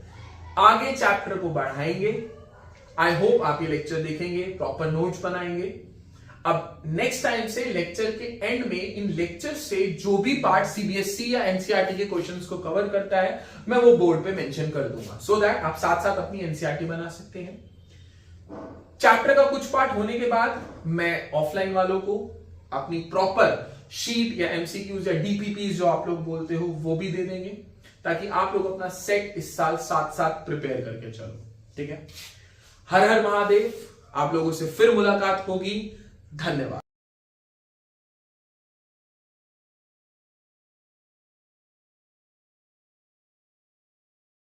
आगे चैप्टर को बढ़ाएंगे। आई होप आप ये लेक्चर देखेंगे, प्रॉपर नोट्स बनाएंगे। अब नेक्स्ट टाइम से लेक्चर के एंड में इन लेक्चर से जो भी पार्ट सीबीएसई या एनसीईआरटी के क्वेश्चंस को कवर करता है मैं वो बोर्ड पे मेंशन कर दूंगा, सो दैट आप साथ साथ अपनी एनसीईआरटी बना सकते हैं। चैप्टर का कुछ पार्ट होने के बाद मैं ऑफलाइन वालों को अपनी प्रॉपर शीट या एमसीक्यूज या डीपीपीज जो आप लोग बोलते हो वो भी दे देंगे, ताकि आप लोग अपना सेट इस साल साथ साथ प्रिपेयर करके चलो। ठीक है, हर हर महादेव। आप लोगों से फिर मुलाकात होगी। धन्यवाद।